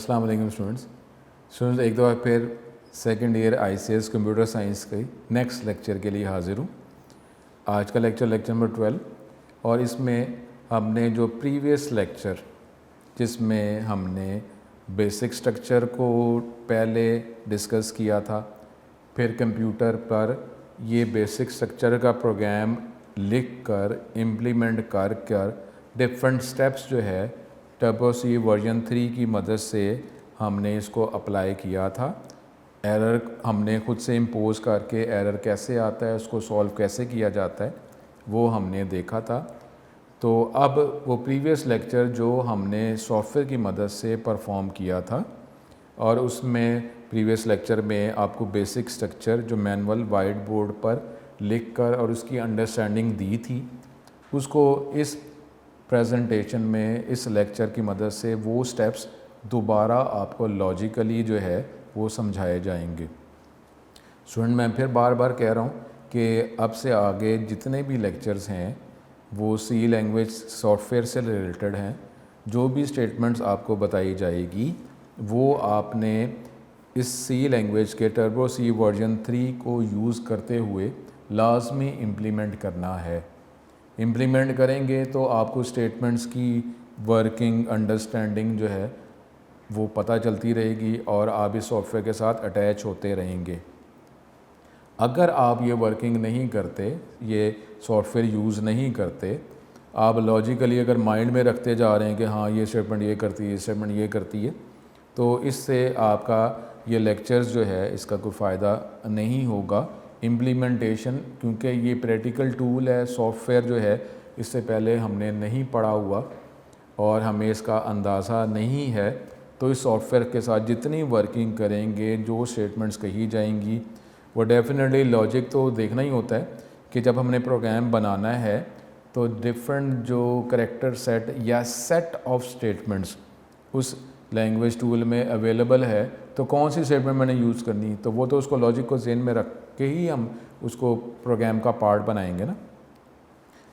अस्सलाम वालेकुम स्टूडेंट्स एक दफ़ा फिर second year ICS computer science के नेक्स्ट लेक्चर के लिए हाज़िर हूँ। आज का लेक्चर नंबर 12 और इसमें हमने जो प्रीवियस लेक्चर जिसमें हमने बेसिक स्ट्रक्चर को पहले डिस्कस किया था, फिर कंप्यूटर पर ये बेसिक स्ट्रक्चर का प्रोग्राम लिख कर इम्प्लीमेंट कर डिफरेंट स्टेप्स जो है टर्बो सी वर्जन 3 की मदद से हमने इसको अप्लाई किया था। एरर हमने खुद से इम्पोज करके एरर कैसे आता है, उसको सॉल्व कैसे किया जाता है, वो हमने देखा था। तो अब वो प्रीवियस लेक्चर जो हमने सॉफ्टवेयर की मदद से परफॉर्म किया था और उसमें प्रीवियस लेक्चर में आपको बेसिक स्ट्रक्चर जो मैनुअल वाइट बोर्ड पर लिख कर और उसकी अंडरस्टैंडिंग दी थी, उसको इस प्रेजेंटेशन में इस लेक्चर की मदद से वो स्टेप्स दोबारा आपको लॉजिकली जो है वो समझाए जाएंगे। स्टूडेंट, मैं फिर बार बार कह रहा हूँ कि अब से आगे जितने भी लेक्चर्स हैं वो सी लैंग्वेज सॉफ्टवेयर से रिलेटेड हैं। जो भी स्टेटमेंट्स आपको बताई जाएगी वो आपने इस सी लैंग्वेज के टर्बो सी वर्जन 3 को यूज़ करते हुए लाजमी इम्प्लीमेंट करना है। इम्प्लीमेंट करेंगे तो आपको स्टेटमेंट्स की वर्किंग अंडरस्टैंडिंग जो है वो पता चलती रहेगी और आप इस सॉफ्टवेयर के साथ अटैच होते रहेंगे। अगर आप ये वर्किंग नहीं करते, ये सॉफ्टवेयर यूज़ नहीं करते, आप लॉजिकली अगर माइंड में रखते जा रहे हैं कि हाँ ये स्टेटमेंट ये करती है, ये स्टेटमेंट ये करती है, तो इससे आपका ये लेक्चर्स जो है इसका कोई फ़ायदा नहीं होगा। इम्प्लीमेंटेशन, क्योंकि ये प्रैक्टिकल टूल है, सॉफ्टवेयर जो है इससे पहले हमने नहीं पढ़ा हुआ और हमें इसका अंदाज़ा नहीं है, तो इस सॉफ्टवेयर के साथ जितनी वर्किंग करेंगे, जो स्टेटमेंट्स कही जाएंगी, वो डेफिनेटली लॉजिक तो देखना ही होता है कि जब हमने प्रोग्राम बनाना है तो डिफरेंट जो करैक्टर सेट या सेट ऑफ स्टेटमेंट्स उस लैंग्वेज टूल में अवेलेबल है, तो कौन सी स्टेटमेंट मैंने यूज़ करनी, तो वो तो उसको लॉजिक को ज़हन में रख के ही हम उसको प्रोग्राम का पार्ट बनाएंगे ना।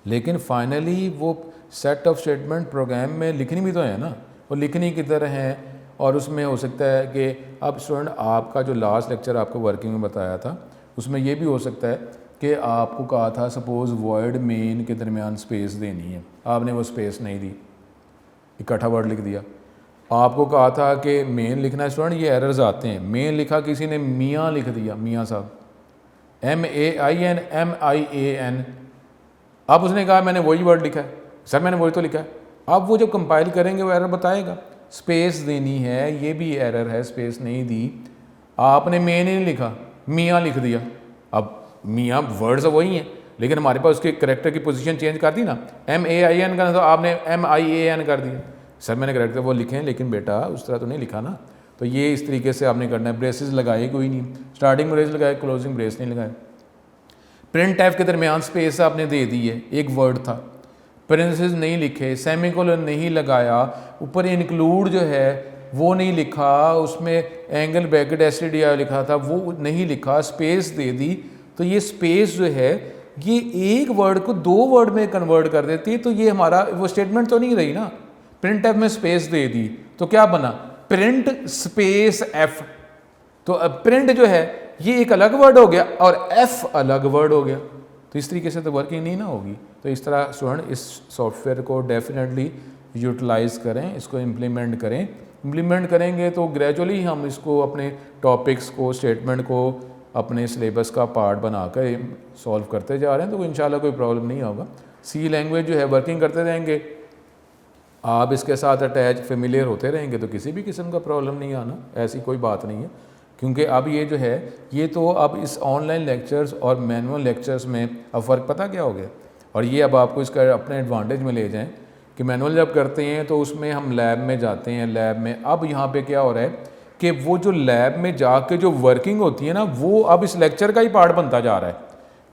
लेकिन फाइनली वो सेट ऑफ स्टेटमेंट प्रोग्राम में लिखनी भी तो है ना, वो लिखनी की तरह हैं। और उसमें हो सकता है कि अब स्टूडेंट आपका जो लास्ट लेक्चर आपको वर्किंग में बताया था उसमें ये भी हो सकता है कि आपको कहा था सपोज़ वर्ड मेन के दरमियान स्पेस देनी है, आपने वो स्पेस नहीं दी, इकट्ठा वर्ड लिख दिया। आपको कहा था कि मेन लिखना है स्टूडेंट, ये एरर्स आते हैं, मेन लिखा किसी ने मियाँ लिख दिया, मियाँ साहब, MAIN MIAN। अब उसने कहा मैंने वही वर्ड लिखा है, सर मैंने वही तो लिखा है। अब वो जब कंपाइल करेंगे वो एरर बताएगा, स्पेस देनी है, ये भी एरर है, स्पेस नहीं दी, आपने मेन ही नहीं लिखा, मियाँ लिख दिया। अब मियाँ वर्ड्स वही हैं लेकिन हमारे पास उसके करेक्टर की पोजीशन चेंज कर दी ना, MAIN का तो आपने MIAN कर दिया। सर मैंने करेक्टर वो लिखे हैं लेकिन बेटा उस तरह तो नहीं लिखा ना। तो ये इस तरीके से आपने करना है। ब्रेसेस लगाए कोई नहीं, स्टार्टिंग ब्रेस लगाए, क्लोजिंग ब्रेस नहीं लगाए। प्रिंट एफ के दरमियान स्पेस आपने दे दी है, एक वर्ड था, पेरेंथेसिस नहीं लिखे, सेमीकोलन नहीं लगाया, ऊपर इंक्लूड जो है वो नहीं लिखा, उसमें एंगल ब्रैकेट STDI लिखा था वो नहीं लिखा, स्पेस दे दी। तो ये स्पेस जो है ये एक वर्ड को दो वर्ड में कन्वर्ट कर देती है, तो ये हमारा वो स्टेटमेंट तो नहीं रही ना। प्रिंट एफ में स्पेस दे दी तो क्या बना, प्रिंट स्पेस एफ। तो अब प्रिंट जो है ये एक अलग वर्ड हो गया और एफ अलग वर्ड हो गया, तो इस तरीके से तो वर्किंग नहीं ना होगी। तो इस तरह स्टूडेंट इस सॉफ्टवेयर को डेफिनेटली यूटिलाइज करें, इसको इम्प्लीमेंट करें। इम्प्लीमेंट करेंगे तो ग्रेजुअली हम इसको अपने टॉपिक्स को, स्टेटमेंट को अपने सिलेबस का पार्ट बनाकर सॉल्व करते जा रहे हैं, तो इंशाल्लाह कोई प्रॉब्लम नहीं होगा। सी लैंग्वेज जो है वर्किंग करते रहेंगे, आप इसके साथ अटैच फेमिलियर होते रहेंगे तो किसी भी किस्म का प्रॉब्लम नहीं आना, ऐसी कोई बात नहीं है। क्योंकि अब ये जो है ये तो अब इस ऑनलाइन लेक्चर्स और मैनुअल लेक्चर्स में अब फ़र्क पता क्या हो गया, और ये अब आपको इसका अपने एडवांटेज में ले जाएं कि मैनुअल जब करते हैं तो उसमें हम लैब में जाते हैं, लैब में अब यहाँ पे क्या हो रहा है कि वो जो लैब में जाके जो वर्किंग होती है ना वो अब इस लेक्चर का ही पार्ट बनता जा रहा है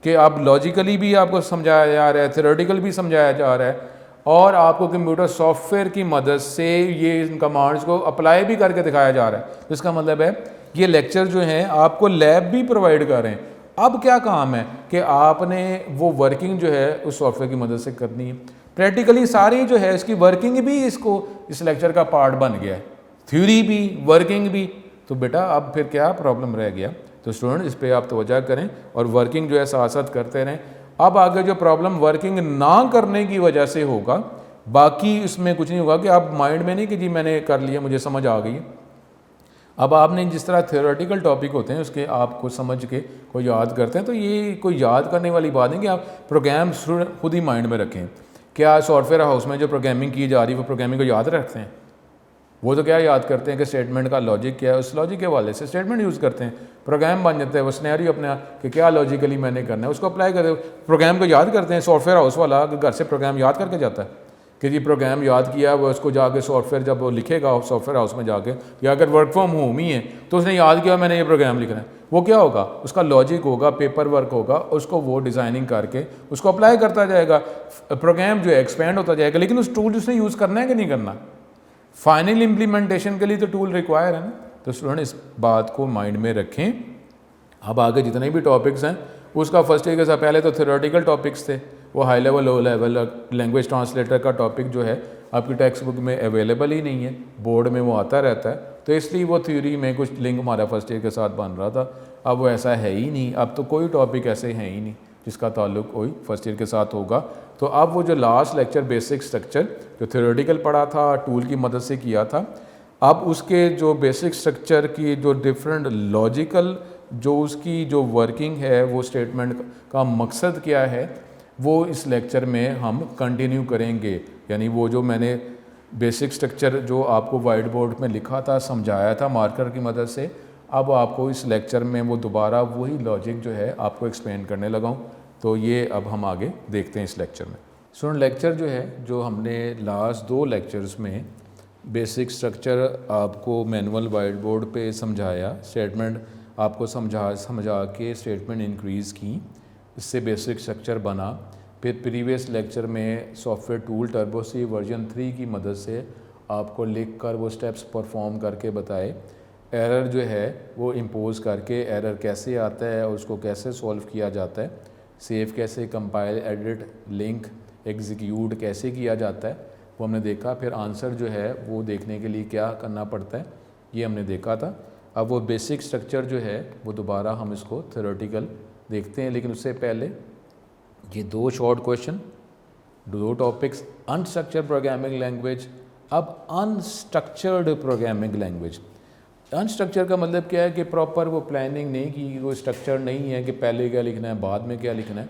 कि अब लॉजिकली भी आपको समझाया जा रहा है, थ्योरेटिकल भी समझाया जा रहा है, और आपको कंप्यूटर सॉफ्टवेयर की मदद से ये इन कमांड्स को अप्लाई भी करके दिखाया जा रहा है। तो इसका मतलब है ये लेक्चर जो हैं आपको लैब भी प्रोवाइड कर रहे हैं। अब क्या काम है कि आपने वो वर्किंग जो है उस सॉफ्टवेयर की मदद से करनी है। प्रैक्टिकली सारी जो है इसकी वर्किंग भी इसको इस लेक्चर का पार्ट बन गया है। थ्योरी भी वर्किंग भी, तो बेटा अब फिर क्या प्रॉब्लम रह गया। तो स्टूडेंट इस पर आप तवज्जो करें और वर्किंग जो है साथ साथ करते रहें। अब आगे जो प्रॉब्लम वर्किंग ना करने की वजह से होगा, बाकी इसमें कुछ नहीं होगा कि आप माइंड में नहीं कि जी मैंने कर लिया मुझे समझ आ गई। अब आपने जिस तरह थ्योरेटिकल टॉपिक होते हैं उसके आपको समझ के कोई याद करते हैं, तो ये कोई याद करने वाली बात नहीं कि आप प्रोग्राम खुद ही माइंड में रखें। क्या सॉफ्टवेयर हाउस में जो प्रोग्रामिंग की जा रही है वो प्रोग्रामिंग को याद रखते हैं? वो तो क्या याद करते हैं कि स्टेटमेंट का लॉजिक क्या है, उस लॉजिक के हवाले से स्टेटमेंट यूज़ करते हैं, प्रोग्राम बन जाता है वो सिनेरियो अपना कि क्या लॉजिकली मैंने करना है उसको अप्लाई करते हैं। प्रोग्राम को याद करते हैं। सॉफ्टवेयर हाउस वाला घर से प्रोग्राम याद करके जाता है कि जी प्रोग्राम याद किया, वो उसको जाके सॉफ्टवेयर जब वो लिखेगा सॉफ्टवेयर हाउस में जाके, या अगर वर्क फ्रॉम होम ही है तो उसने याद किया मैंने ये प्रोग्राम लिखना है, वो क्या होगा, उसका लॉजिक होगा, पेपर वर्क होगा, उसको वो डिज़ाइनिंग करके उसको अप्लाई करता जाएगा, प्रोग्राम जो है एक्सपेंड होता जाएगा। लेकिन उस टूल उसने यूज़ करना है कि नहीं करना, फाइनल इम्प्लीमेंटेशन के लिए तो टूल रिक्वायर है ना। तो स्टूडेंट इस बात को माइंड में रखें। अब आगे जितने भी टॉपिक्स हैं उसका फर्स्ट ईयर के साथ पहले तो थ्योरेटिकल टॉपिक्स थे, वो high level low level language translator का टॉपिक जो है आपकी टेक्स्ट बुक में अवेलेबल ही नहीं है, बोर्ड में वो आता रहता है, तो इसलिए वो थ्योरी में कुछ लिंक हमारा फर्स्ट ईयर के साथ बन रहा था। अब वो ऐसा है ही नहीं, अब तो कोई टॉपिक ऐसे है ही नहीं जिसका ताल्लुक कोई फर्स्ट ईयर के साथ होगा। तो अब वो जो लास्ट लेक्चर बेसिक स्ट्रक्चर जो थ्योरेटिकल पढ़ा था टूल की मदद से किया था, अब उसके जो बेसिक स्ट्रक्चर की जो डिफरेंट लॉजिकल जो उसकी जो वर्किंग है, वो स्टेटमेंट का मकसद क्या है, वो इस लेक्चर में हम कंटिन्यू करेंगे। यानी वो जो मैंने बेसिक स्ट्रक्चर जो आपको वाइट बोर्ड में लिखा था, समझाया था मार्कर की मदद से, अब आपको इस लेक्चर में वो दोबारा वही लॉजिक जो है आपको एक्सप्लेन करने लगा हूँ। तो ये अब हम आगे देखते हैं इस लेक्चर में। स्टूडेंट लेक्चर जो है जो हमने लास्ट 2 लेक्चर्स में बेसिक स्ट्रक्चर आपको मैनुअल वाइट बोर्ड पे समझाया, स्टेटमेंट आपको समझा के स्टेटमेंट इंक्रीज़ की, इससे बेसिक स्ट्रक्चर बना। फिर प्रीवियस लेक्चर में सॉफ्टवेयर टूल टर्बोसी वर्जन 3 की मदद से आपको लिख कर वो स्टेप्स परफॉर्म करके बताए। एरर जो है वो इम्पोज करके एरर कैसे आता है और उसको कैसे सॉल्व किया जाता है, सेव कैसे, कंपाइल, एडिट, लिंक, एग्जीक्यूट कैसे किया जाता है, वो हमने देखा। फिर आंसर जो है वो देखने के लिए क्या करना पड़ता है, ये हमने देखा था। अब वो बेसिक स्ट्रक्चर जो है वो दोबारा हम इसको थ्योरेटिकल देखते हैं, लेकिन उससे पहले ये 2 short question, 2 topics, unstructured programming language, अब अनस्ट्रक्चर्ड प्रोग्रामिंग लैंग्वेज। अनस्ट्रक्चर का मतलब क्या है कि प्रॉपर वो प्लानिंग नहीं की, वो स्ट्रक्चर नहीं है कि पहले क्या लिखना है बाद में क्या लिखना है।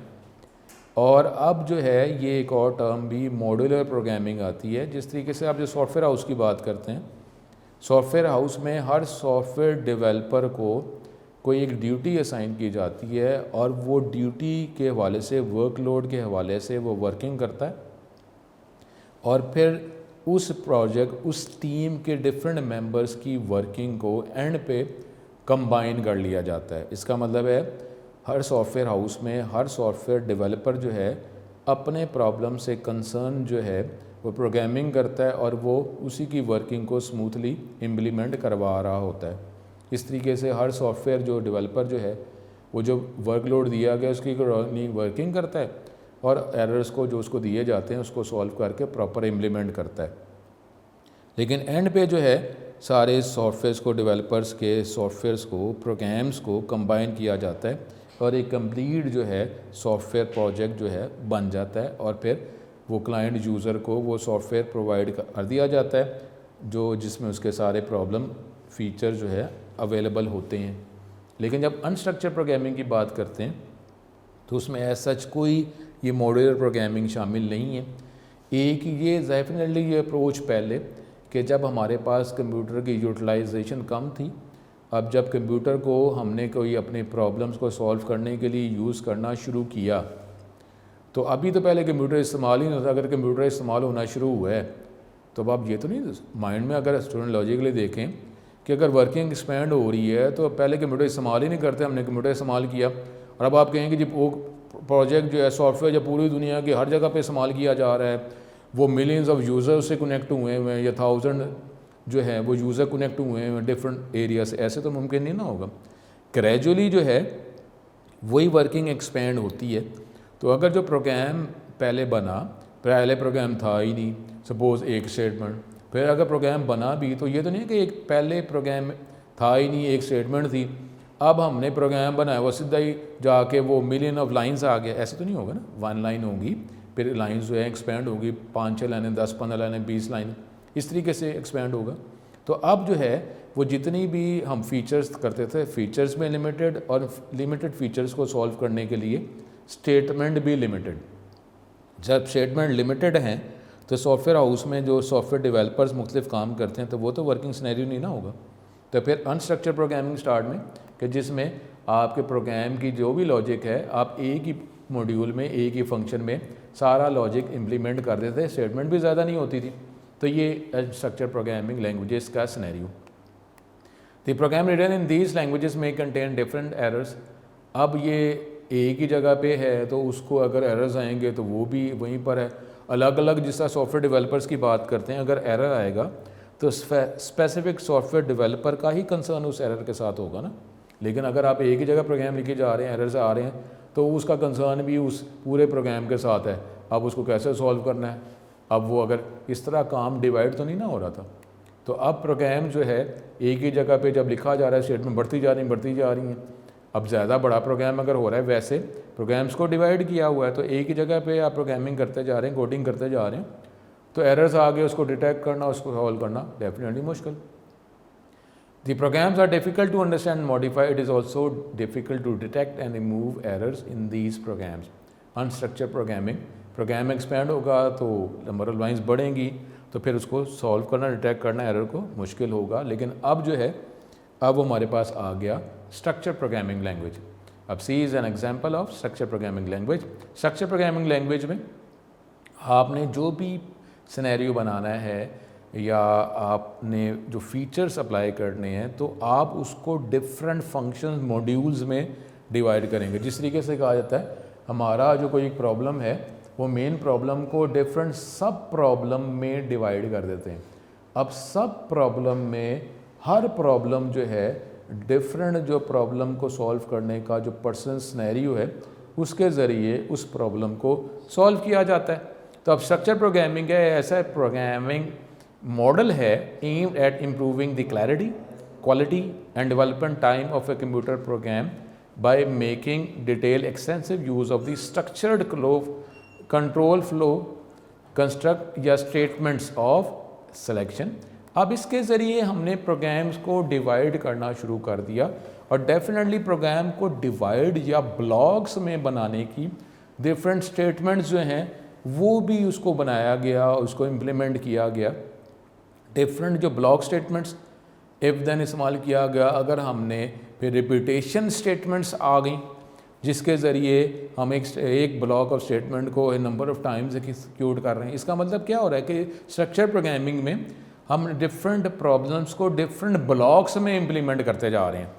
और अब जो है ये एक और टर्म भी मॉड्यूलर प्रोग्रामिंग आती है। जिस तरीके से आप जो सॉफ्टवेयर हाउस की बात करते हैं, सॉफ्टवेयर हाउस में हर सॉफ्टवेयर डेवलपर को कोई एक ड्यूटी असाइन की जाती है और वो ड्यूटी के हवाले से, वर्कलोड के हवाले से वो वर्किंग करता है और फिर उस प्रोजेक्ट, उस टीम के डिफरेंट मेंबर्स की वर्किंग को एंड पे कंबाइन कर लिया जाता है। इसका मतलब है हर सॉफ्टवेयर हाउस में हर सॉफ्टवेयर डेवलपर जो है अपने प्रॉब्लम से कंसर्न जो है वो प्रोग्रामिंग करता है और वो उसी की वर्किंग को स्मूथली इम्प्लीमेंट करवा रहा होता है। इस तरीके से हर सॉफ्टवेयर जो डेवलपर जो है वो जो वर्कलोड दिया गया उसकी वर्किंग करता है और एरर्स को जो उसको दिए जाते हैं उसको सॉल्व करके प्रॉपर इम्प्लीमेंट करता है। लेकिन एंड पे जो है सारे सॉफ्टवेयर्स को, डेवलपर्स के सॉफ्टवेयर्स को, प्रोग्राम्स को कंबाइन किया जाता है और एक कंप्लीट जो है सॉफ्टवेयर प्रोजेक्ट जो है बन जाता है और फिर वो क्लाइंट यूज़र को वो सॉफ्टवेयर प्रोवाइड कर दिया जाता है जो जिसमें उसके सारे प्रॉब्लम फीचर जो है अवेलेबल होते हैं। लेकिन जब अनस्ट्रक्चर्ड प्रोग्रामिंग की बात करते हैं तो उसमें ऐसा सच कोई ये मॉड्यूलर प्रोग्रामिंग शामिल नहीं है। एक ये डेफिनेटली ये अप्रोच पहले कि जब हमारे पास कंप्यूटर की यूटिलाइजेशन कम थी, अब जब कंप्यूटर को हमने कोई अपने प्रॉब्लम्स को सॉल्व करने के लिए यूज़ करना शुरू किया, तो अभी तो पहले कंप्यूटर इस्तेमाल ही नहीं होता। अगर कंप्यूटर इस्तेमाल होना शुरू हुआ है तो अब आप ये तो नहीं माइंड में अगर स्टूडेंट लॉजिकली देखें कि अगर वर्किंग एक्सपेंड हो रही है तो पहले कंप्यूटर इस्तेमाल ही नहीं करते, हमने कंप्यूटर इस्तेमाल किया और अब आप कहेंगे जी वो प्रोजेक्ट जो है सॉफ्टवेयर जो पूरी दुनिया की हर जगह पे इस्तेमाल किया जा रहा है, वो मिलियंस ऑफ यूज़र्स से कनेक्ट हुए हैं या 1000 जो है वो यूज़र कनेक्ट हुए हैं डिफरेंट एरिया से, ऐसे तो मुमकिन नहीं ना होगा। ग्रेजुअली जो है वही वर्किंग एक्सपेंड होती है। तो अगर जो प्रोग्राम पहले बना, पहले प्रोग्राम था ही नहीं, सपोज़ एक स्टेटमेंट, फिर अगर प्रोग्राम बना भी तो ये तो नहीं है कि एक पहले प्रोग्राम था ही नहीं, एक स्टेटमेंट थी, अब हमने प्रोग्राम बनाया वो सीधा ही जाके वो मिलियन ऑफ लाइंस आ गया, ऐसे तो नहीं होगा ना। 1 लाइन होगी, फिर लाइंस जो है एक्सपेंड होगी, 5-6 लाइनें, 10-15 लाइनें, 20 लाइनें, इस तरीके से एक्सपेंड होगा। तो अब जो है वो जितनी भी हम फीचर्स करते थे, फीचर्स में लिमिटेड, और लिमिटेड फीचर्स को सॉल्व करने के लिए स्टेटमेंट भी लिमिटेड। जब स्टेटमेंट लिमिटेड हैं तो सॉफ्टवेयर हाउस में जो सॉफ्टवेयर डेवलपर्स मुख्तलिफ काम करते हैं तो वो तो वर्किंग सिनेरियो नहीं ना होगा। तो फिर अनस्ट्रक्चर्ड प्रोग्रामिंग स्टार्ट में, कि जिसमें आपके प्रोग्राम की जो भी लॉजिक है आप एक ही मॉड्यूल में, एक ही फंक्शन में सारा लॉजिक इम्प्लीमेंट कर देते हैं, स्टेटमेंट भी ज़्यादा नहीं होती थी। तो ये अनस्ट्रक्चर्ड प्रोग्रामिंग लैंग्वेजेस का scenario. The program written in these languages में कंटेन डिफरेंट एरर्स। अब ये एक ही जगह पे है तो उसको अगर एरर्स आएंगे तो वो भी वहीं पर है। अलग अलग जिस तरह सॉफ्टवेयर डेवलपर्स की बात करते हैं, अगर एरर आएगा तो स्पेसिफिक सॉफ्टवेयर डेवलपर का ही कंसर्न उस एरर के साथ होगा ना। लेकिन अगर आप एक ही जगह प्रोग्राम लिखे जा रहे हैं, एरर्स आ रहे हैं, तो उसका कंसर्न भी उस पूरे प्रोग्राम के साथ है। अब उसको कैसे सॉल्व करना है, अब वो अगर इस तरह काम डिवाइड तो नहीं ना हो रहा था। तो अब प्रोग्राम जो है एक ही जगह पे जब लिखा जा रहा है, स्टेटमेंट बढ़ती जा रही हैं। अब ज़्यादा बड़ा प्रोग्राम अगर हो रहा है, वैसे प्रोग्राम्स को डिवाइड किया हुआ है तो एक ही जगह पे आप प्रोग्रामिंग करते जा रहे हैं, कोडिंग करते जा रहे हैं, तो एरर्स आ गए, उसको डिटेक्ट करना, उसको सॉल्व करना डेफिनेटली मुश्किल। The programs are difficult to understand, modify, it is also difficult to detect and remove errors in these programs. Unstructured program expand होगा तो नंबर ऑफ लाइन्स बढ़ेंगी, तो फिर उसको सॉल्व करना, डिटेक्ट करना एरर को मुश्किल होगा। लेकिन अब जो है, अब हमारे पास आ गया स्ट्रक्चर प्रोग्रामिंग लैंग्वेज। अब C is an example of structure programming language. Structure programming language में आपने जो भी सिनेरियो बनाना है या आपने जो फीचर्स अप्लाई करने हैं, तो आप उसको डिफरेंट फंक्शन मॉड्यूल्स में डिवाइड करेंगे। जिस तरीके से कहा जाता है हमारा जो कोई एक प्रॉब्लम है, वो मेन प्रॉब्लम को डिफरेंट सब प्रॉब्लम में डिवाइड कर देते हैं। अब सब प्रॉब्लम में हर प्रॉब्लम जो है डिफरेंट जो प्रॉब्लम को सॉल्व करने का जो पर्सन सिनेरियो है, उसके ज़रिए उस प्रॉब्लम को सॉल्व किया जाता है। तो अब स्ट्रक्चर प्रोग्रामिंग है ऐसा प्रोग्रामिंग मॉडल है aimed at improving the clarity, quality and development time of a computer program by making detail extensive use of the structured control flow construct या स्टेटमेंट्स ऑफ सिलेक्शन। अब इसके ज़रिए हमने programmes को divide करना शुरू कर दिया, और डेफिनेटली प्रोग्राम को डिवाइड या ब्लॉक्स में बनाने की डिफरेंट स्टेटमेंट्स जो हैं वो भी उसको बनाया गया, उसको इम्प्लीमेंट किया गया। डिफरेंट जो ब्लॉक स्टेटमेंट्स इफ़ देन इस्तेमाल किया गया। अगर हमने फिर रिपीटेशन स्टेटमेंट्स आ गई, जिसके ज़रिए हम एक ब्लॉक ऑफ स्टेटमेंट को नंबर ऑफ टाइम्स एग्जीक्यूट कर रहे हैं। इसका मतलब क्या हो रहा है कि स्ट्रक्चर प्रोग्रामिंग में हम डिफरेंट प्रॉब्लम्स को डिफरेंट ब्लॉक्स में इम्प्लीमेंट करते जा रहे हैं।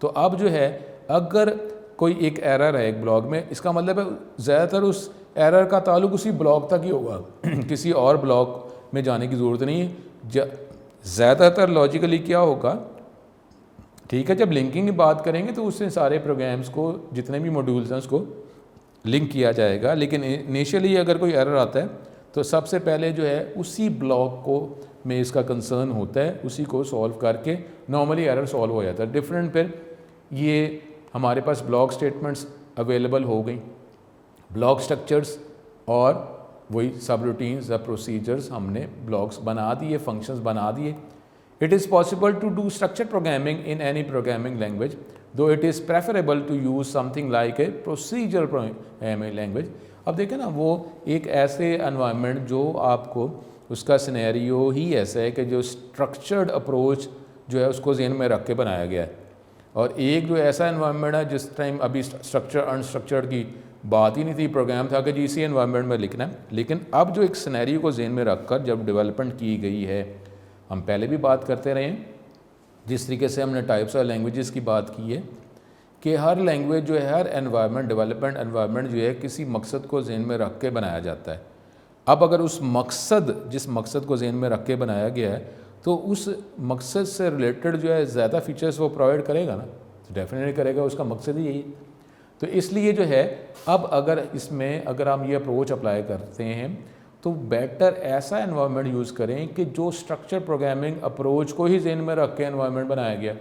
तो अब जो है अगर कोई एक एरर है एक ब्लॉक में, इसका मतलब है ज़्यादातर उस एरर का ताल्लुक उसी ब्लॉक तक ही होगा किसी और ब्लॉक में जाने की ज़रूरत नहीं है। ज़्यादातर लॉजिकली क्या होगा, ठीक है, जब लिंकिंग की बात करेंगे तो उससे सारे प्रोग्राम्स को, जितने भी मॉड्यूल्स हैं, उसको लिंक किया जाएगा। लेकिन इनिशियली अगर कोई एरर आता है तो सबसे पहले जो है उसी ब्लॉक को में इसका कंसर्न होता है, उसी को सॉल्व करके नॉर्मली एरर सॉल्व हो जाता है। डिफरेंट फिर ये हमारे पास ब्लॉक स्टेटमेंट्स अवेलेबल हो गई, ब्लॉक स्ट्रक्चर्स और वही सब रूटीन्स या प्रोसीजर्स हमने ब्लॉक्स बना दिए, फंक्शंस बना दिए। It is possible to do structure programming in any programming language, though it is preferable to use something like a procedure programming language. अब देखें ना, वो एक ऐसे एनवायरनमेंट जो आपको उसका सिनेरियो ही ऐसा है कि जो स्ट्रक्चर्ड अप्रोच जो है उसको ज़हन में रख के बनाया गया है, और एक जो ऐसा एनवायरनमेंट है जिस टाइम अभी स्ट्रक्चर अनस्ट्रक्चर्ड की बात ही नहीं थी, प्रोग्राम था कि जी इसी एनवायरनमेंट में लिखना है। लेकिन अब जो एक सिनेरियो को ज़हन में रख कर जब डेवलपमेंट की गई है, हम पहले भी बात करते रहे हैं जिस तरीके से हमने टाइप्स ऑफ लैंग्वेजेस की बात की है कि हर लैंग्वेज जो है, हर एनवायरनमेंट, डेवलपमेंट एनवायरनमेंट जो है किसी मकसद को ज़हन में रख के बनाया जाता है। अब अगर उस मकसद, जिस मकसद को ज़हन में रख के बनाया गया है, तो उस मकसद से रिलेटेड जो है ज़्यादा फीचर्स वो प्रोवाइड करेगा ना, तो डेफिनेटली करेगा, उसका मकसद ही यही। तो इसलिए जो है अब अगर इसमें अगर हम ये अप्रोच अप्लाई करते हैं तो बेटर ऐसा एनवायरनमेंट यूज़ करें कि जो स्ट्रक्चर प्रोग्रामिंग अप्रोच को ही ज़हन में रख के एनवायरनमेंट बनाया गया।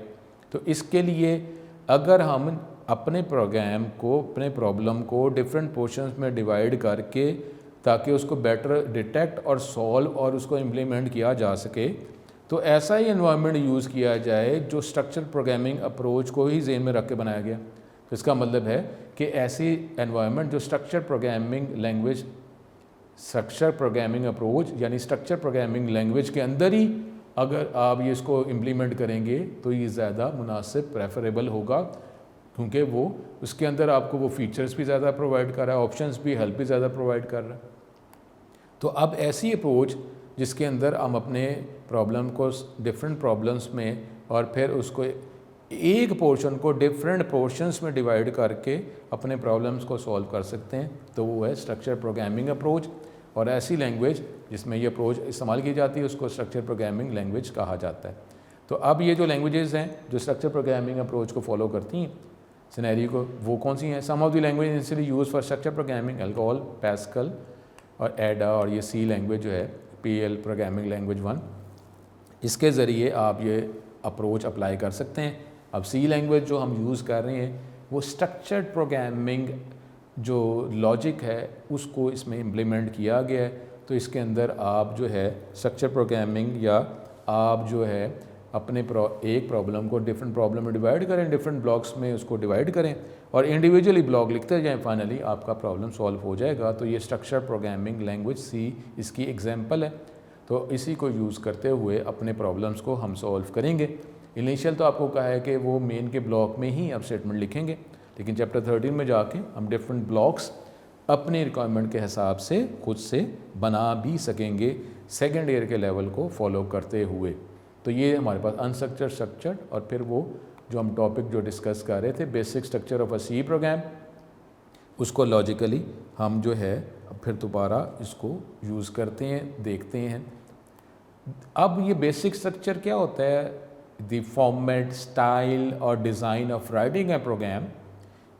तो इसके लिए अगर हम अपने प्रोग्राम को, अपने प्रॉब्लम को डिफरेंट पोर्शंस में डिवाइड करके ताकि उसको बेटर डिटेक्ट और सॉल्व और उसको इम्प्लीमेंट किया जा सके, तो ऐसा ही एनवायरनमेंट यूज़ किया जाए जो स्ट्रक्चर प्रोग्रामिंग अप्रोच को ही ज़हन में रख के बनाया गया। तो इसका मतलब है कि ऐसी एनवायरनमेंट जो structure programming language, structure programming approach यानी स्ट्रक्चर प्रोग्रामिंग लैंग्वेज के अंदर ही अगर आप ये इसको इम्प्लीमेंट करेंगे तो ये ज़्यादा मुनासिब, प्रेफरेबल होगा, क्योंकि वो उसके अंदर आपको वो फीचर्स भी ज़्यादा प्रोवाइड कर रहा है, ऑप्शंस भी, हेल्प भी ज़्यादा प्रोवाइड कर रहा है। तो अब ऐसी अप्रोच जिसके अंदर हम अपने प्रॉब्लम को डिफरेंट प्रॉब्लम्स में और फिर उसको एक पोर्शन को डिफरेंट पोर्शंस में डिवाइड करके अपने प्रॉब्लम्स को सॉल्व कर सकते हैं, तो वो है स्ट्रक्चर प्रोग्रामिंग अप्रोच। और ऐसी लैंग्वेज जिसमें ये अप्रोच इस्तेमाल की जाती है उसको स्ट्रक्चर प्रोग्रामिंग लैंग्वेज कहा जाता है। तो अब ये जो लैंग्वेजेस हैं जो स्ट्रक्चर प्रोग्रामिंग अप्रोच को फॉलो करती हैं सिनेरियो को, वो कौन सी हैं? Some of the language initially use for structure programming, ALGOL, Pascal और एडा, और ये सी लैंग्वेज जो है PL प्रोग्रामिंग लैंग्वेज 1, इसके ज़रिए आप ये अप्रोच अप्लाई कर सकते हैं। अब सी लैंग्वेज जो हम यूज़ कर रहे हैं वो स्ट्रक्चर्ड प्रोग्रामिंग जो लॉजिक है उसको इसमें इम्प्लीमेंट किया गया है। तो इसके अंदर आप जो है स्ट्रक्चर प्रोग्रामिंग या आप जो है अपने एक प्रॉब्लम को डिफरेंट प्रॉब्लम में डिवाइड करें, डिफरेंट ब्लॉक्स में उसको डिवाइड करें और इंडिविजुअली ब्लॉक लिखते जाएं, फाइनली आपका प्रॉब्लम सॉल्व हो जाएगा। तो ये स्ट्रक्चर प्रोग्रामिंग लैंग्वेज सी इसकी एग्जांपल है। तो इसी को यूज़ करते हुए अपने प्रॉब्लम्स को हम सॉल्व करेंगे। इनिशियल तो आपको कहा है कि वो मेन के ब्लॉक में ही आप स्टेटमेंट लिखेंगे, लेकिन चैप्टर 13 में जाके हम डिफरेंट ब्लॉक्स अपने रिक्वायरमेंट के हिसाब से खुद से बना भी सकेंगे सेकेंड ईयर के लेवल को फॉलो करते हुए। तो ये हमारे पास अनस्ट्रक्चर्ड, स्ट्रक्चर्ड और फिर वो जो हम टॉपिक जो डिस्कस कर रहे थे basic structure of a C program, उसको लॉजिकली हम जो है फिर दोबारा इसको यूज़ करते हैं, देखते हैं। अब ये बेसिक स्ट्रक्चर क्या होता है? द फॉर्मेट, स्टाइल और design of writing a program.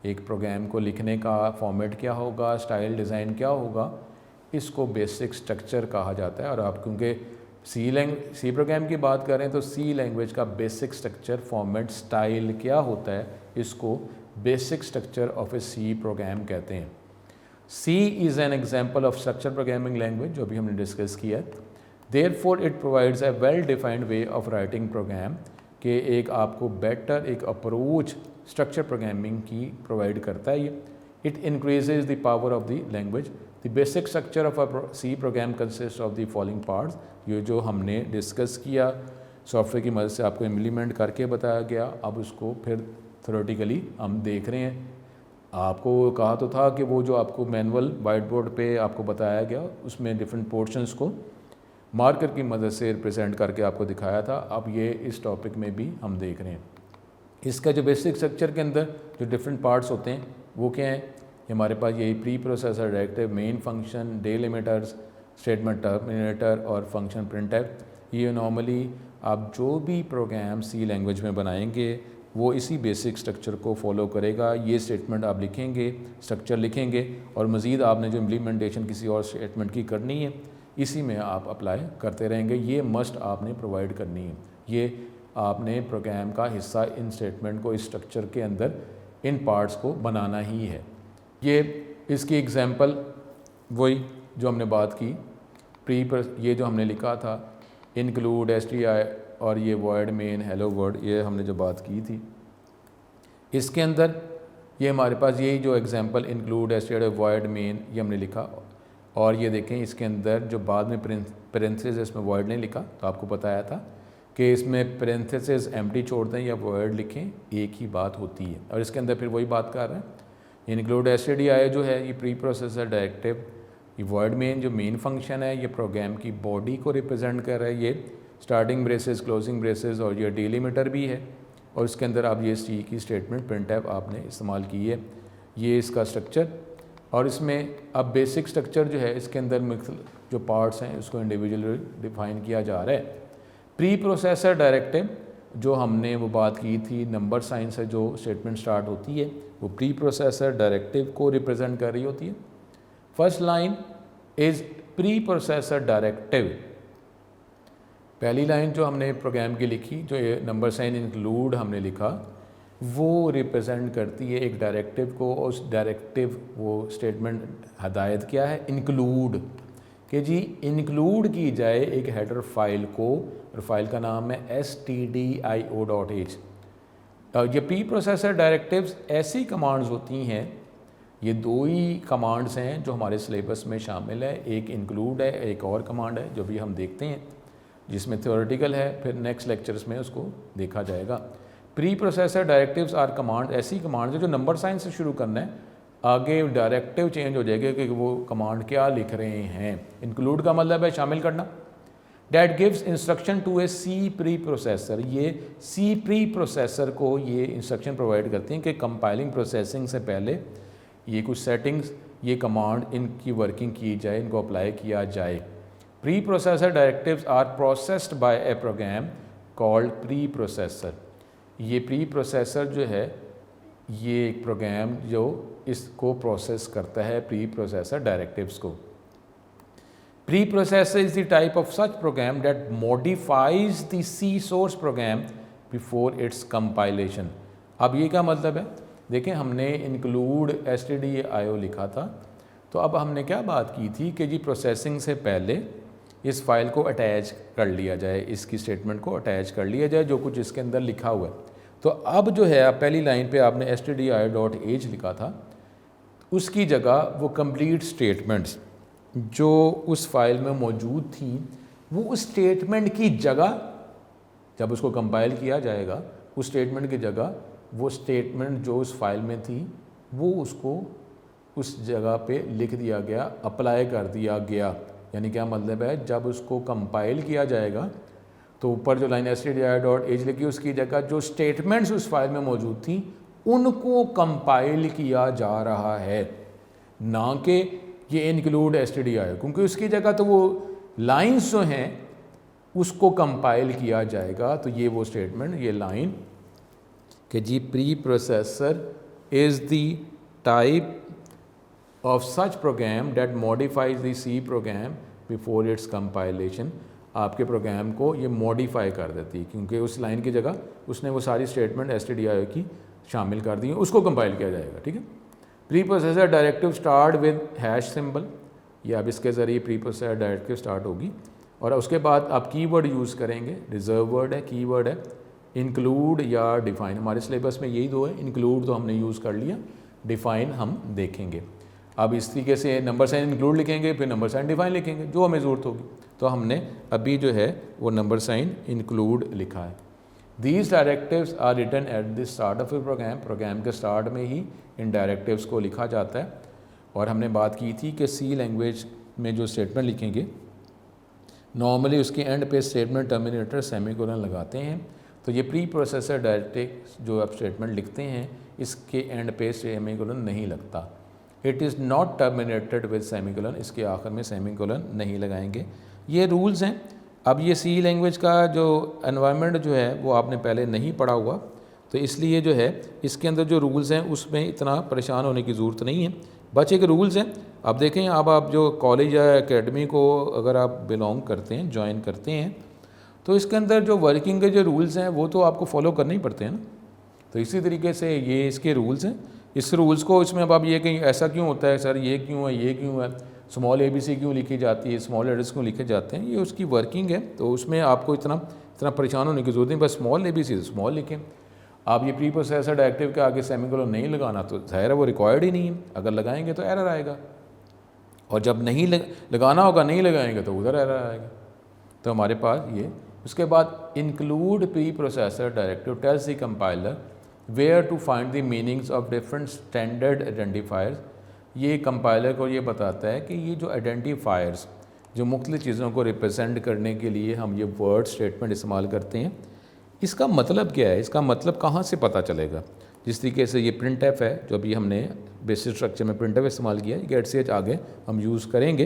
एक प्रोग्राम को लिखने का फॉर्मेट क्या होगा, स्टाइल, डिज़ाइन क्या होगा, इसको बेसिक स्ट्रक्चर कहा जाता है। और आप क्योंकि सी प्रोग्राम की बात करें तो सी लैंग्वेज का बेसिक स्ट्रक्चर, फॉर्मेट, स्टाइल क्या होता है, इसको basic structure of a C program कहते हैं। C is an example of structure programming language जो अभी हमने डिस्कस किया है। Therefore it provides a well defined way of writing program, के एक आपको बेटर एक अप्रोच स्ट्रक्चर प्रोग्रामिंग की प्रोवाइड करता है ये। It increases the power of the language. The basic structure of a C program consist of the following parts. ये जो हमने डिस्कस किया सॉफ्टवेयर की मदद से आपको इम्प्लीमेंट करके बताया गया, अब उसको फिर थ्योरेटिकली हम देख रहे हैं। आपको कहा तो था कि वो जो आपको मैनुअल वाइट बोर्ड पे आपको बताया गया उसमें डिफरेंट पोर्शंस को मार्कर की मदद से रिप्रेजेंट करके आपको दिखाया था। अब ये इस टॉपिक में भी हम देख रहे हैं। इसका जो बेसिक स्ट्रक्चर के अंदर जो डिफरेंट पार्ट्स होते हैं वो क्या हैं? हमारे पास यही pre processor, directive, main function, delimiters, statement terminator और फंक्शन प्रिंटफ। ये नॉर्मली आप जो भी प्रोग्राम सी लैंग्वेज में बनाएंगे वो इसी बेसिक स्ट्रक्चर को फॉलो करेगा। ये स्टेटमेंट आप लिखेंगे, स्ट्रक्चर लिखेंगे और मज़ीद आपने जो इम्प्लीमेंटेशन किसी और स्टेटमेंट की करनी है इसी में आप अप्लाई करते रहेंगे। ये मस्ट आपने प्रोवाइड करनी है। ये आपने प्रोग्राम का हिस्सा इन स्टेटमेंट को इस स्ट्रक्चर के अंदर इन पार्ट्स को बनाना ही है। ये इसकी एग्जांपल वही जो हमने बात की ये जो हमने लिखा था इंक्लूड str और ये वर्ड मेन हेलो वर्ड, ये हमने जो बात की थी इसके अंदर ये हमारे पास यही जो example include str word main ये हमने लिखा। और ये देखें इसके अंदर जो बाद में पेरेंथेसिस इसमें वर्ड नहीं लिखा, तो आपको बताया था कि इसमें पेरेंथेसिस एम्प्टी छोड़ दें या वर्ड लिखें एक ही बात होती है। और इसके अंदर फिर वही बात कर रहे हैं। इंक्लूड str जो है ये प्री प्रोसेसर डायरेक्टिव, ये वर्ड मेन जो मेन फंक्शन है ये प्रोग्राम की बॉडी को रिप्रेजेंट कर रहा है। ये स्टार्टिंग ब्रेसेस, क्लोजिंग ब्रेसेस और ये डिलीमीटर भी है। और इसके अंदर आप ये सी की स्टेटमेंट प्रिंटफ आपने इस्तेमाल की है। ये इसका स्ट्रक्चर। और इसमें अब बेसिक स्ट्रक्चर जो है इसके अंदर जो पार्ट्स हैं उसको इंडिविजुअली डिफाइन किया जा रहा है। प्री प्रोसेसर डायरेक्टिव जो हमने वो बात की थी, नंबर साइन से जो स्टेटमेंट स्टार्ट होती है वो प्री प्रोसेसर डायरेक्टिव को रिप्रेजेंट कर रही होती है। First line is pre processor directive, पहली लाइन जो हमने प्रोग्राम की लिखी, जो ये नंबर साइन इंक्लूड हमने लिखा, वो रिप्रेजेंट करती है एक डायरेक्टिव को। उस डायरेक्टिव वो स्टेटमेंट हदायत क्या है, इंक्लूड, कि जी इंक्लूड की जाए एक हेडर फाइल को, और फाइल का नाम है stdio.h। ये प्री प्रोसेसर डायरेक्टिव्स ऐसी कमांड्स होती हैं, ये दो ही कमांड्स हैं जो हमारे सिलेबस में शामिल है, एक इंक्लूड है, एक और कमांड है जो भी हम देखते हैं, जिसमें थ्योरेटिकल है, फिर नेक्स्ट लेक्चर्स में उसको देखा जाएगा। Pre processor directives R command, ऐसी कमांड है जो नंबर साइन से शुरू करना है, आगे डायरेक्टिव चेंज हो जाएगा कि वो कमांड क्या लिख रहे हैं। इंक्लूड का मतलब है शामिल करना। That gives instruction to a C preprocessor, ये सी प्री प्रोसेसर को ये इंस्ट्रक्शन प्रोवाइड करती हैं कि कंपाइलिंग प्रोसेसिंग से पहले ये कुछ सेटिंग्स, ये कमांड, इनकी वर्किंग की जाए, इनको अप्लाई किया जाए। Preprocessor directives are processed by a program called preprocessor. ये प्री प्रोसेसर जो है, ये एक प्रोग्राम जो इसको प्रोसेस करता है, प्री प्रोसेसर डायरेक्टिव्स को। Preprocessor is the type of such program that modifies the C source program before its compilation. अब ये क्या मतलब है, देखें हमने इंक्लूड stdio लिखा था, तो अब हमने क्या बात की थी कि जी प्रोसेसिंग से पहले इस फाइल को अटैच कर लिया जाए, इसकी स्टेटमेंट को अटैच कर लिया जाए जो कुछ इसके अंदर लिखा हुआ है। तो अब जो है पहली लाइन पे आपने stdio.h लिखा था, उसकी जगह वो कंप्लीट स्टेटमेंट्स जो उस फाइल में मौजूद थी, वो उस स्टेटमेंट की जगह, जब उसको कंपाइल किया जाएगा, उस स्टेटमेंट की जगह वो स्टेटमेंट जो उस फाइल में थी वो उसको उस जगह पे लिख दिया गया, अप्लाई कर दिया गया। यानी क्या मतलब है, जब उसको कंपाइल किया जाएगा तो ऊपर जो लाइन stdio.h लिखी, उसकी जगह जो स्टेटमेंट्स उस फाइल में मौजूद थी उनको कंपाइल किया जा रहा है, ना कि ये इंक्लूड stdio, क्योंकि उसकी जगह तो वो लाइंस जो हैं उसको कंपाइल किया जाएगा। तो ये वो स्टेटमेंट, ये लाइन कि C preprocessor is the type of such program that modifies the C program before its compilation, आपके प्रोग्राम को ये मॉडिफाई कर देती है, क्योंकि उस लाइन की जगह उसने वो सारी स्टेटमेंट stdio की शामिल कर दी है, उसको कंपाइल किया जाएगा। ठीक है। Preprocessor directive start with hash symbol, ये अब इसके ज़रिए प्री प्रोसेसर डायरेक्टिव स्टार्ट होगी, और उसके बाद आप कीवर्ड यूज़ करेंगे, रिजर्व वर्ड है, कीवर्ड है, इंक्लूड या डिफ़ाइन। हमारे सिलेबस में यही दो है, इंक्लूड तो हमने यूज़ कर लिया, डिफ़ाइन हम देखेंगे। अब इस तरीके से नंबर साइन इंक्लूड लिखेंगे, फिर नंबर साइन डिफ़ाइन लिखेंगे, जो हमें ज़रूरत होगी। तो हमने अभी जो है वो नंबर साइन इंक्लूड लिखा है। These directives are written at the start of a program, program के स्टार्ट में ही इन डायरेक्टिव्स को लिखा जाता है। और हमने बात की थी कि सी लैंग्वेज में जो स्टेटमेंट लिखेंगे, नॉर्मली उसके एंड पे स्टेटमेंट टर्मिनेटर सेमीकोलन लगाते हैं। तो ये प्री प्रोसेसर डायरेक्टिव जो आप स्टेटमेंट लिखते हैं, इसके एंड पे सेमीकोलन नहीं लगता। It is not terminated with semicolon, इसके आखिर में सेमीकोलन नहीं लगाएंगे। ये रूल्स हैं। अब ये सी लैंग्वेज का जो एनवायरनमेंट जो है वो आपने पहले नहीं पढ़ा हुआ, तो इसलिए जो है इसके अंदर जो रूल्स हैं उसमें इतना परेशान होने की ज़रूरत नहीं है। बस एक रूल्स हैं। अब देखें, अब आप जो कॉलेज या एकेडमी को अगर आप बिलोंग करते हैं, ज्वाइन करते हैं, तो इसके अंदर जो वर्किंग के जो रूल्स हैं वो तो आपको फॉलो करने ही पड़ते हैं ना। तो इसी तरीके से ये इसके रूल्स हैं। इस रूल्स को इसमें अब आप ये कहीं ऐसा क्यों होता है सर, ये क्यों है, ये क्यों है, स्मॉल ABC क्यों लिखी जाती है, स्मॉल लेटर्स क्यों लिखे जाते हैं, ये उसकी वर्किंग है। तो उसमें आपको इतना परेशान होने की जरूरत नहीं, बस स्मॉल ABC स्मॉल लिखें। आप ये प्री प्रोसेसर डायरेक्टिव के आगे सेमीकोलन नहीं लगाना तो ज़ाहिर है वो रिक्वायर्ड ही नहीं है, अगर लगाएंगे तो एरर आएगा, और जब नहीं लगाना होगा, नहीं लगाएंगे तो उधर एरर आएगा। तो हमारे पास ये, उसके बाद include preprocessor directive tells the compiler where to find the meanings of different standard identifiers. ये कंपाइलर को ये बताता है कि ये जो आइडेंटिफायर्स जो मुख्तलिफ़ चीज़ों को रिप्रेजेंट करने के लिए हम ये वर्ड स्टेटमेंट इस्तेमाल करते हैं, इसका मतलब क्या है, इसका मतलब कहाँ से पता चलेगा। जिस तरीके से ये प्रिंट-एफ है, जो अभी हमने बेसिक स्ट्रक्चर में प्रिंट-एफ इस्तेमाल किया है, गेट-ch आगे हम यूज़ करेंगे।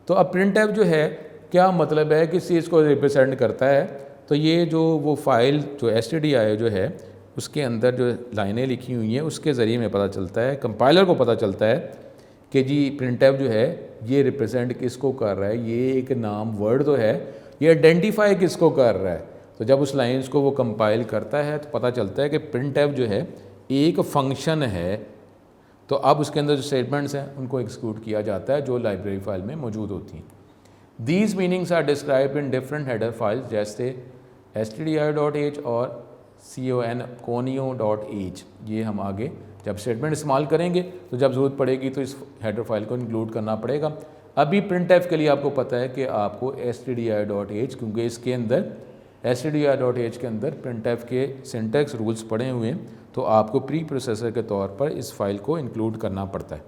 तो अब प्रिंट-एफ जो है क्या मतलब है, किस चीज़ को रिप्रेजेंट करता है। तो ये जो वो फाइल जो stdio जो है उसके अंदर जो लाइनें लिखी हुई हैं उसके ज़रिए में पता चलता है, कंपाइलर को पता चलता है कि जी printf जो है ये रिप्रेजेंट किसको कर रहा है, ये एक नाम वर्ड तो है, ये आइडेंटिफाई किसको कर रहा है। तो जब उस लाइन्स को वो कंपाइल करता है तो पता चलता है कि printf जो है एक फंक्शन है। तो अब उसके अंदर जो स्टेटमेंट्स हैं उनको एक्सिक्यूट किया जाता है जो लाइब्रेरी फाइल में मौजूद होती हैं। These meanings are describe in different header files जैसे stdio.h और conio.h। ये हम आगे जब स्टेटमेंट इस्तेमाल करेंगे तो जब ज़रूरत पड़ेगी तो इस हेडर फाइल को इंक्लूड करना पड़ेगा। अभी printf के लिए आपको पता है कि आपको stdio.h, क्योंकि इसके अंदर stdio.h के अंदर printf के सिंटैक्स रूल्स पड़े हुए हैं, तो आपको प्री प्रोसेसर के तौर पर इस फाइल को इंक्लूड करना पड़ता है।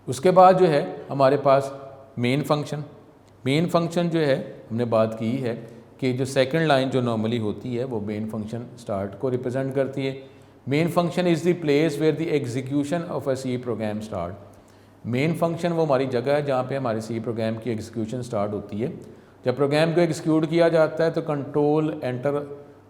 उसके बाद जो है हमारे पास मेन फंक्शन जो है हमने बात की है कि जो सेकंड लाइन जो नॉर्मली होती है वो मेन फंक्शन स्टार्ट को रिप्रेजेंट करती है। Main function is the place where the execution of a C program start. Main function वो हमारी जगह है जहाँ पे हमारे सी प्रोग्राम की एग्जीक्यूशन स्टार्ट होती है। जब प्रोग्राम को एग्जीक्यूट किया जाता है तो कंट्रोल एंटर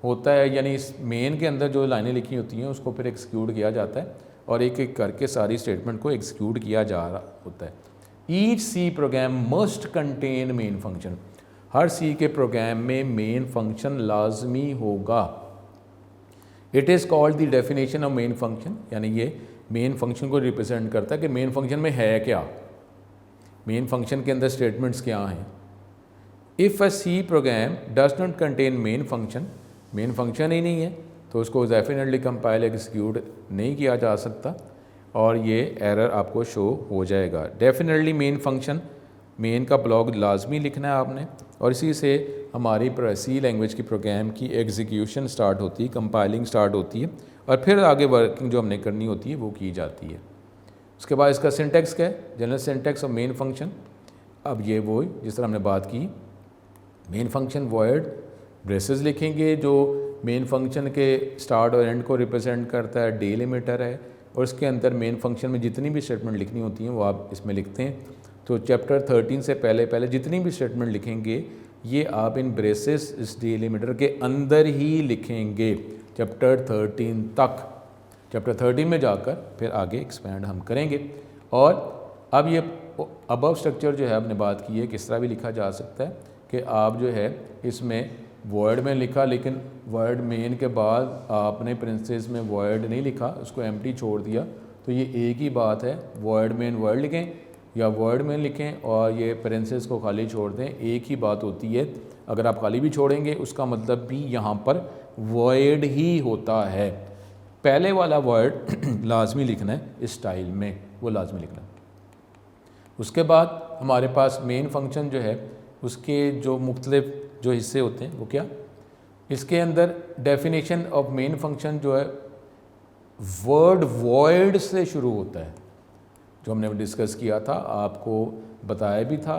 होता है, यानी इस मेन के अंदर जो लाइनें लिखी होती हैं उसको फिर एग्जीक्यूट किया जाता है और एक एक करके सारी स्टेटमेंट को एग्जीक्यूट किया जा रहा होता है। Each C program must contain main function. हर सी के प्रोग्राम में मेन फंक्शन लाजमी होगा। It is called the definition of main function, यानी ये मेन फंक्शन को रिप्रेजेंट करता है कि मेन फंक्शन में है क्या, मेन फंक्शन के अंदर स्टेटमेंट्स क्या हैं। If a C program does not contain main function ही नहीं है तो उसको डेफिनेटली कंपाइल एग्जीक्यूट नहीं किया जा सकता और ये एरर आपको शो हो जाएगा। डेफिनेटली मेन का ब्लॉक लाजमी लिखना है आपने, और इसी से हमारी सी लैंग्वेज की प्रोग्राम की एग्जीक्यूशन स्टार्ट होती है, कंपाइलिंग स्टार्ट होती है और फिर आगे वर्किंग जो हमने करनी होती है वो की जाती है। उसके बाद इसका सिंटैक्स क्या है, general syntax of main function. अब ये वो जिस तरह हमने बात की, मेन फंक्शन वॉइड ब्रेसेस लिखेंगे जो मेन फंक्शन के स्टार्ट और एंड को रिप्रेजेंट करता है, डिलिमिटर है, और उसके अंदर मेन फंक्शन में जितनी भी स्टेटमेंट लिखनी होती हैं वो आप इसमें लिखते हैं। तो चैप्टर 13 से पहले जितनी भी स्टेटमेंट लिखेंगे ये आप इन ब्रेसेस इस डिलिमिटर के अंदर ही लिखेंगे चैप्टर 13 तक। चैप्टर 13 में जाकर फिर आगे एक्सपेंड हम करेंगे। और अब ये अबव स्ट्रक्चर जो है आपने बात की है किस तरह भी लिखा जा सकता है कि आप जो है इसमें वर्ड में लिखा, लेकिन वर्ड मेन के बाद आपने प्रिंसेस में वर्ड नहीं लिखा, उसको एम्प्टी छोड़ दिया, तो ये एक ही बात है, वर्ड मेन वर्ड लिखें या वर्ड में लिखें और ये प्रिंसेस को खाली छोड़ दें, एक ही बात होती है। अगर आप खाली भी छोड़ेंगे उसका मतलब भी यहाँ पर वर्ड ही होता है। पहले वाला वर्ड लाजमी लिखना है, इस स्टाइल में वो लाजमी लिखना है। उसके बाद हमारे पास मेन फंक्शन जो है उसके जो मुख्तलिफ जो हिस्से होते हैं वो क्या, इसके अंदर डेफिनेशन ऑफ मेन फंक्शन जो है वर्ड वॉइड से शुरू होता है, जो हमने डिस्कस किया था, आपको बताया भी था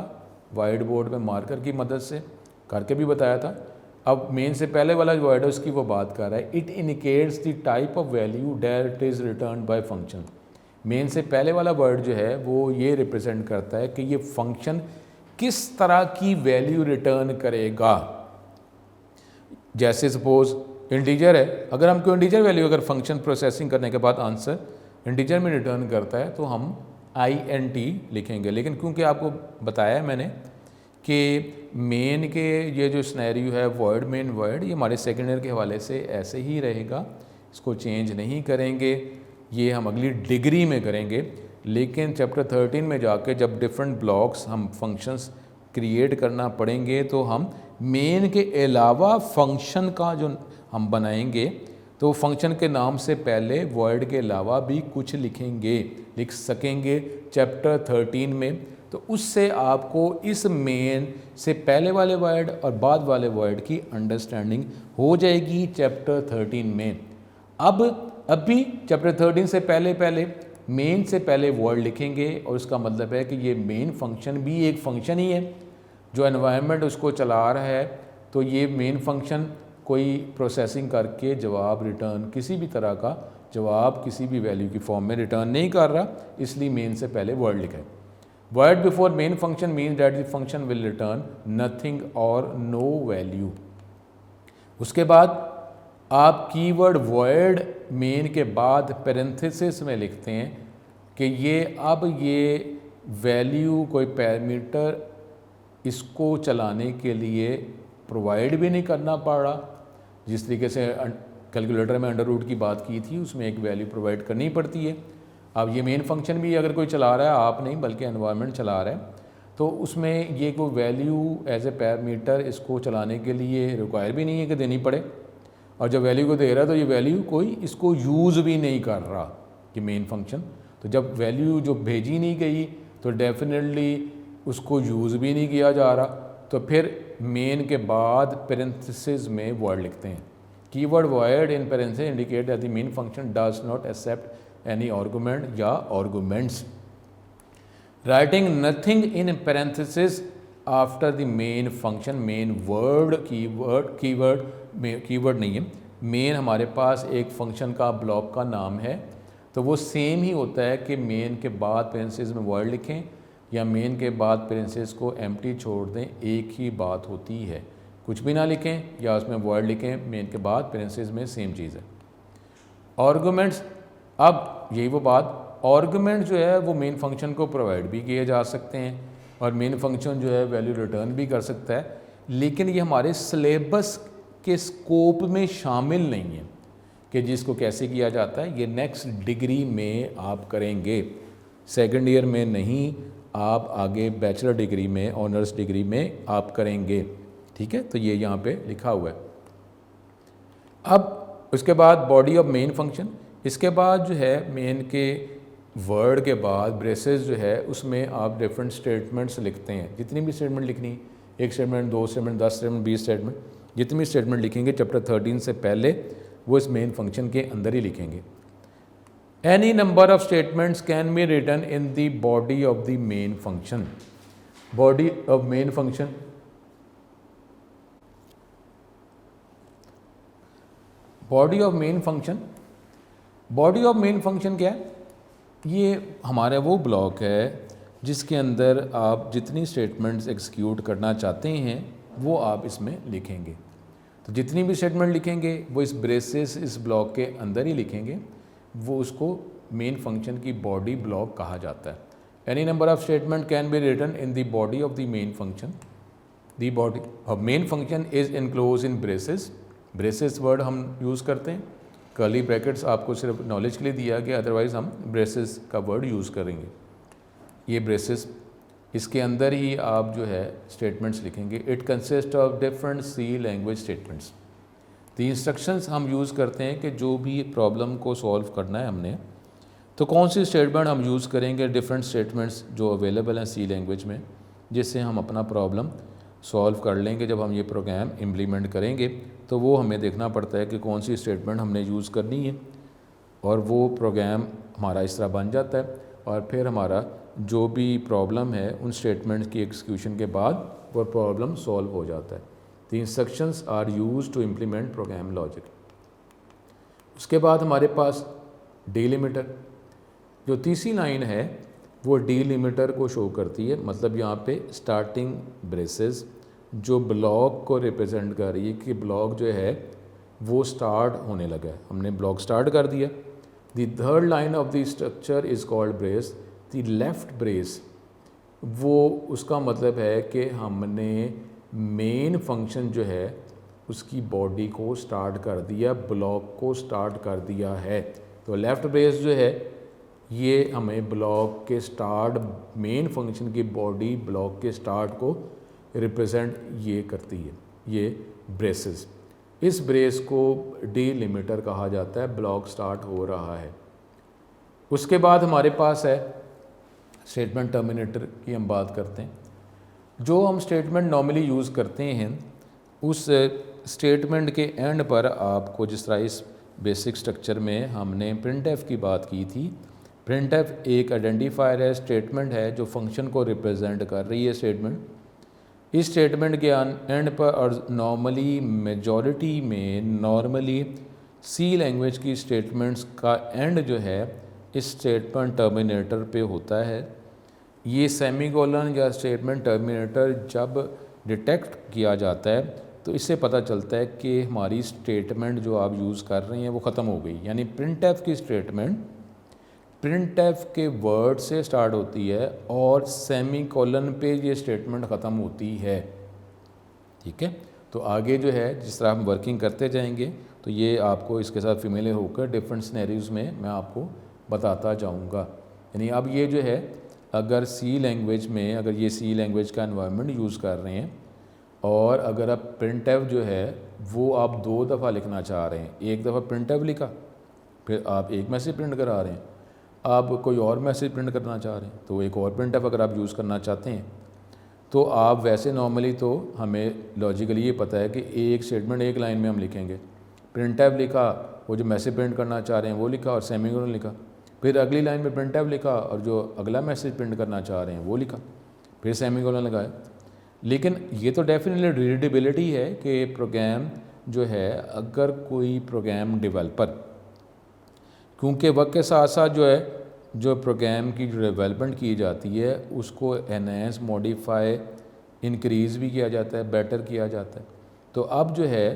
वाइट बोर्ड में मार्कर की मदद से करके भी बताया था। अब मेन से पहले वाला जो वर्ड है उसकी वो बात कर रहा है, it indicates the type of value that is return by function. Main से पहले वाला वर्ड जो है वो ये रिप्रेजेंट करता है कि ये फंक्शन किस तरह की वैल्यू रिटर्न करेगा। जैसे सपोज इंटीजर है, अगर हमको इंटीजर वैल्यू अगर फंक्शन प्रोसेसिंग करने के बाद आंसर इंटीजर में रिटर्न करता है तो हम INT लिखेंगे। लेकिन क्योंकि आपको बताया है मैंने कि मेन के ये जो स्नैरियो है वर्ड मेन वर्ड, ये हमारे सेकेंड ईयर के हवाले से ऐसे ही रहेगा, इसको चेंज नहीं करेंगे, ये हम अगली डिग्री में करेंगे। लेकिन चैप्टर 13 में जाके जब डिफरेंट ब्लॉक्स हम फंक्शंस क्रिएट करना पड़ेंगे तो हम मेन के अलावा फंक्शन का जो हम बनाएंगे तो फंक्शन के नाम से पहले वर्ड के अलावा भी कुछ लिख सकेंगे चैप्टर 13 में। तो उससे आपको इस मेन से पहले वाले वर्ड और बाद वाले वर्ड की अंडरस्टैंडिंग हो जाएगी चैप्टर 13 में। अभी चैप्टर 13 से पहले मेन से पहले वर्ड लिखेंगे और उसका मतलब है कि ये मेन फंक्शन भी एक फंक्शन ही है जो एनवायरनमेंट उसको चला रहा है। तो ये मेन फंक्शन कोई प्रोसेसिंग करके जवाब रिटर्न, किसी भी तरह का जवाब किसी भी वैल्यू की फॉर्म में रिटर्न नहीं कर रहा, इसलिए मेन से पहले वर्ड लिखा है। Word before main function means that the function will return nothing और नो वैल्यू। उसके बाद आप कीवर्ड वर्ड मेन के बाद पैरेंथेसिस में लिखते हैं कि ये वैल्यू कोई पैरामीटर इसको चलाने के लिए प्रोवाइड भी नहीं करना पड़ रहा। जिस तरीके से कैलकुलेटर में अंडर रूट की बात की थी, उसमें एक वैल्यू प्रोवाइड करनी पड़ती है। अब ये मेन फंक्शन भी अगर कोई चला रहा है, आप नहीं बल्कि एनवायरनमेंट चला रहा है, तो उसमें ये कोई वैल्यू एज ए पैरामीटर इसको चलाने के लिए रिक्वायर भी नहीं है कि देनी पड़े। और जब वैल्यू को दे रहा है तो ये वैल्यू कोई इसको यूज़ भी नहीं कर रहा कि मेन फंक्शन। तो जब वैल्यू जो भेजी नहीं गई तो डेफिनेटली उसको यूज़ भी नहीं किया जा रहा, तो फिर मेन के बाद पेरेंथेसिस में वर्ड लिखते हैं। Keyword word in parenthesis indicate that the main function does not accept any argument या arguments. Writing nothing in parenthesis after the main function, main word keyword नहीं है, मेन हमारे पास एक फंक्शन का ब्लॉक का नाम है, तो वो सेम ही होता है कि मेन के बाद पेरेंथेसिस में वर्ड लिखें या मेन के बाद पेरेंथेसिस को एम्प्टी छोड़ दें, एक ही बात होती है। कुछ भी ना लिखें या उसमें वर्ड लिखें, मेन के बाद पेरेंथेसिस में सेम चीज़ है। आर्गुमेंट्स, अब यही वो बात, आर्गुमेंट जो है वो मेन फंक्शन को प्रोवाइड भी किए जा सकते हैं और मेन फंक्शन जो है वैल्यू रिटर्न भी कर सकता है, लेकिन ये हमारे सिलेबस के स्कोप में शामिल नहीं है कि जिसको कैसे किया जाता है। ये नेक्स्ट डिग्री में आप करेंगे, सेकंड ईयर में नहीं, आप आगे बैचलर डिग्री में, ऑनर्स डिग्री में आप करेंगे। ठीक है, तो ये यहाँ पे लिखा हुआ है। अब उसके बाद बॉडी ऑफ मेन फंक्शन, इसके बाद जो है मेन के वर्ड के बाद ब्रेसेस जो है उसमें आप डिफरेंट स्टेटमेंट्स लिखते हैं। जितनी भी स्टेटमेंट लिखनी, एक स्टेटमेंट, दो स्टेटमेंट, 10 स्टेटमेंट, 20 स्टेटमेंट, जितनी भी स्टेटमेंट लिखेंगे चैप्टर 13 से पहले वो इस मेन फंक्शन के अंदर ही लिखेंगे। Any number of statements can be written in the body of the main function. Body of main function, body of main function, body of main function क्या है? ये हमारा वो ब्लॉक है जिसके अंदर आप जितनी स्टेटमेंट्स एग्जीक्यूट करना चाहते हैं वो आप इसमें लिखेंगे। तो जितनी भी स्टेटमेंट लिखेंगे वो इस ब्रेसेस, इस ब्लॉक के अंदर ही लिखेंगे, वो उसको मेन फंक्शन की बॉडी ब्लॉक कहा जाता है। Any number of statement can be written in the body of the main function. The body of main function is enclose in braces. Braces word हम यूज़ करते हैं, कर्ली ब्रैकेट्स आपको सिर्फ knowledge के लिए दिया गया, अदरवाइज़ हम ब्रेसेस का वर्ड यूज़ करेंगे। ये ब्रेसेस, इसके अंदर ही आप जो है स्टेटमेंट्स लिखेंगे। It consist of different C language statements. तो इंस्ट्रक्शंस हम यूज़ करते हैं कि जो भी प्रॉब्लम को सॉल्व करना है हमने, तो कौन सी स्टेटमेंट हम यूज़ करेंगे, डिफरेंट स्टेटमेंट्स जो अवेलेबल हैं सी लैंग्वेज में, जिससे हम अपना प्रॉब्लम सॉल्व कर लेंगे। जब हम ये प्रोग्राम इम्प्लीमेंट करेंगे तो वो हमें देखना पड़ता है कि कौन सी स्टेटमेंट हमने यूज़ करनी है, और वो प्रोग्राम हमारा इस तरह बन जाता है। और फिर हमारा जो भी प्रॉब्लम है उन स्टेटमेंट्स की एग्जीक्यूशन के बाद वो प्रॉब्लम सॉल्व हो जाता है। The instructions are used to implement program logic. उसके बाद हमारे पास डिलिमिटर, जो तीसरी लाइन है वो डिलिमिटर को शो करती है। मतलब यहाँ पे स्टार्टिंग ब्रेसेस जो ब्लॉक को रिप्रेजेंट कर रही है कि ब्लॉक जो है वो स्टार्ट होने लगा है, हमने ब्लॉक स्टार्ट कर दिया। The third line of the structure is called brace. The left brace, वो उसका मतलब है कि हमने मेन फंक्शन जो है उसकी बॉडी को स्टार्ट कर दिया, ब्लॉक को स्टार्ट कर दिया है। तो लेफ़्ट ब्रेस जो है ये हमें ब्लॉक के स्टार्ट, मेन फंक्शन की बॉडी ब्लॉक के स्टार्ट को रिप्रेजेंट ये करती है, ये ब्रेसेस। इस ब्रेस को डिलिमिटर कहा जाता है, ब्लॉक स्टार्ट हो रहा है। उसके बाद हमारे पास है स्टेटमेंट टर्मिनेटर की हम बात करते हैं। जो हम स्टेटमेंट नॉर्मली यूज़ करते हैं उस स्टेटमेंट के एंड पर आपको, जिस तरह इस बेसिक स्ट्रक्चर में हमने प्रिंटएफ की बात की थी, प्रिंटएफ एक आइडेंटिफायर है, स्टेटमेंट है जो फंक्शन को रिप्रेजेंट कर रही है स्टेटमेंट। इस स्टेटमेंट के एंड पर, और नॉर्मली मेजॉरिटी में नॉर्मली सी लैंग्वेज की स्टेटमेंट्स का एंड जो है इस स्टेटमेंट टर्मिनेटर पे होता है। ये सेमीकोलन या स्टेटमेंट टर्मिनेटर जब डिटेक्ट किया जाता है तो इससे पता चलता है कि हमारी स्टेटमेंट जो आप यूज़ कर रहे हैं वो ख़त्म हो गई। यानी प्रिंटएफ की स्टेटमेंट प्रिंट एफ के वर्ड से स्टार्ट होती है और सेमी कोलन पे ये स्टेटमेंट ख़त्म होती है। ठीक है, तो आगे जो है जिस तरह हम वर्किंग करते जाएंगे तो ये आपको इसके साथ फेमिलियर होकर डिफरेंट सिनेरियोज़ में मैं आपको बताता जाऊंगा। यानी अब ये जो है अगर सी लैंग्वेज में, अगर ये सी लैंग्वेज का एनवायरनमेंट यूज़ कर रहे हैं और अगर आप प्रिंट एफ जो है वो आप 2 दफ़ा लिखना चाह रहे हैं, एक दफ़ा प्रिंट एफ लिखा, फिर आप एक मैसेज प्रिंट करा रहे हैं, आप कोई और मैसेज प्रिंट करना चाह रहे हैं तो एक और प्रिंट एफ अगर आप यूज़ करना चाहते हैं तो आप वैसे नॉर्मली तो हमें लॉजिकली ये पता है कि एक स्टेटमेंट एक लाइन में हम लिखेंगे। प्रिंट एफ लिखा, वो जो मैसेज प्रिंट करना चाह रहे हैं वो लिखा और सेमीकोलन लिखा, फिर अगली लाइन में प्रिंट एफ लिखा और जो अगला मैसेज प्रिंट करना चाह रहे हैं वो लिखा, फिर सेमीकोलन लगाया। लेकिन ये तो डेफिनेटली रीडेबिलिटी है कि प्रोग्राम जो है, अगर कोई प्रोग्राम डेवलपर, क्योंकि वक्त के साथ साथ जो है जो प्रोग्राम की जो डेवलपमेंट की जाती है उसको एनहेंस, मॉडिफाई, इंक्रीज़ भी किया जाता है, बेटर किया जाता है। तो अब जो है,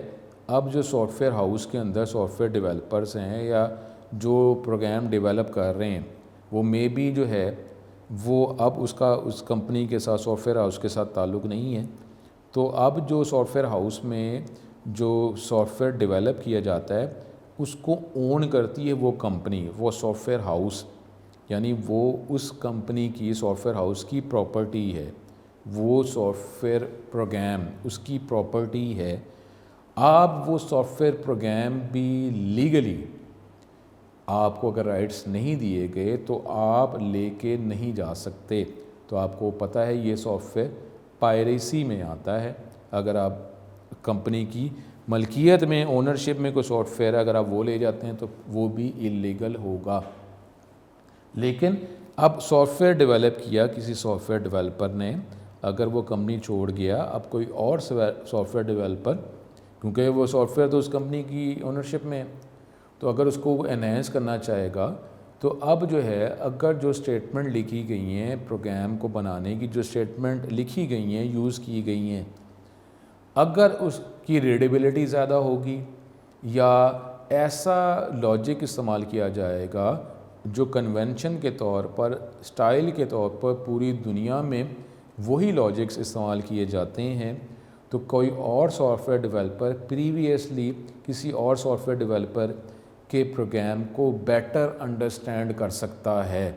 अब जो सॉफ्टवेयर हाउस के अंदर सॉफ्टवेयर डेवलपर्स हैं या जो प्रोग्राम डेवलप कर रहे हैं वो मे बी जो है वो अब उसका उस कंपनी के साथ, सॉफ्टवेयर हाउस के साथ ताल्लुक़ नहीं है। तो अब जो सॉफ्टवेयर हाउस में जो सॉफ्टवेयर डेवलप किया जाता है उसको ओन करती है वो कंपनी, वो सॉफ्टवेयर हाउस, यानी वो उस कंपनी की, सॉफ्टवेयर हाउस की प्रॉपर्टी है, वो सॉफ्टवेयर प्रोग्राम उसकी प्रॉपर्टी है। आप वो सॉफ्टवेयर प्रोग्राम भी लीगली आपको अगर राइट्स नहीं दिए गए तो आप लेके नहीं जा सकते। तो आपको पता है ये सॉफ्टवेयर पायरेसी में आता है। अगर आप कंपनी की मलकियत में, ओनरशिप में कोई सॉफ्टवेयर अगर आप वो ले जाते हैं तो वो भी इलीगल होगा। लेकिन अब सॉफ्टवेयर डेवलप किया किसी सॉफ्टवेयर डेवलपर ने, अगर वो कंपनी छोड़ गया, अब कोई और सॉफ्टवेयर डेवलपर, क्योंकि वो सॉफ्टवेयर तो उस कंपनी की ओनरशिप में है, तो अगर उसको एनहेंस करना चाहेगा तो अब जो है अगर जो स्टेटमेंट लिखी गई हैं प्रोग्राम को बनाने की, जो स्टेटमेंट लिखी गई हैं, यूज़ की गई हैं, अगर उसकी रीडेबिलिटी ज़्यादा होगी या ऐसा लॉजिक इस्तेमाल किया जाएगा जो कन्वेंशन के तौर पर, स्टाइल के तौर पर पूरी दुनिया में वही लॉजिक्स इस्तेमाल किए जाते हैं, तो कोई और सॉफ्टवेयर डेवलपर प्रीवियसली किसी और सॉफ्टवेयर डेवलपर के प्रोग्राम को बेटर अंडरस्टैंड कर सकता है।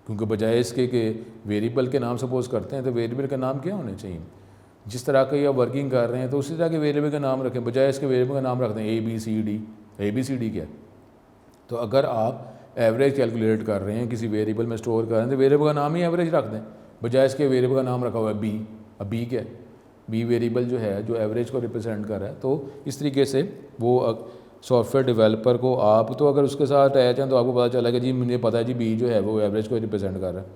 क्योंकि बजाय इसके कि वेरिएबल के नाम सपोज करते हैं तो वेरिएबल का नाम क्या होने चाहिए, जिस तरह के आप वर्किंग कर रहे हैं तो उसी तरह के वेरिएबल का नाम रखें, बजाय इसके वेरिएबल का नाम रख दें ABCD क्या। तो अगर आप एवरेज कैलकुलेट कर रहे हैं, किसी वेरिएबल में स्टोर कर रहे हैं तो वेरिएबल का नाम ही एवरेज रख दें, बजाय इसके वेरिएबल का नाम रखा हुआ है बी। अब बी क्या है, बी वेरिएबल जो है जो एवरेज को रिप्रेजेंट कर रहा है। तो इस तरीके से वो सॉफ्टवेयर डेवलपर को, आप तो अगर उसके साथ अटैच हैं तो आपको पता चला कि जी मुझे पता है जी बी जो है वो एवरेज को रिप्रेजेंट कर रहा है,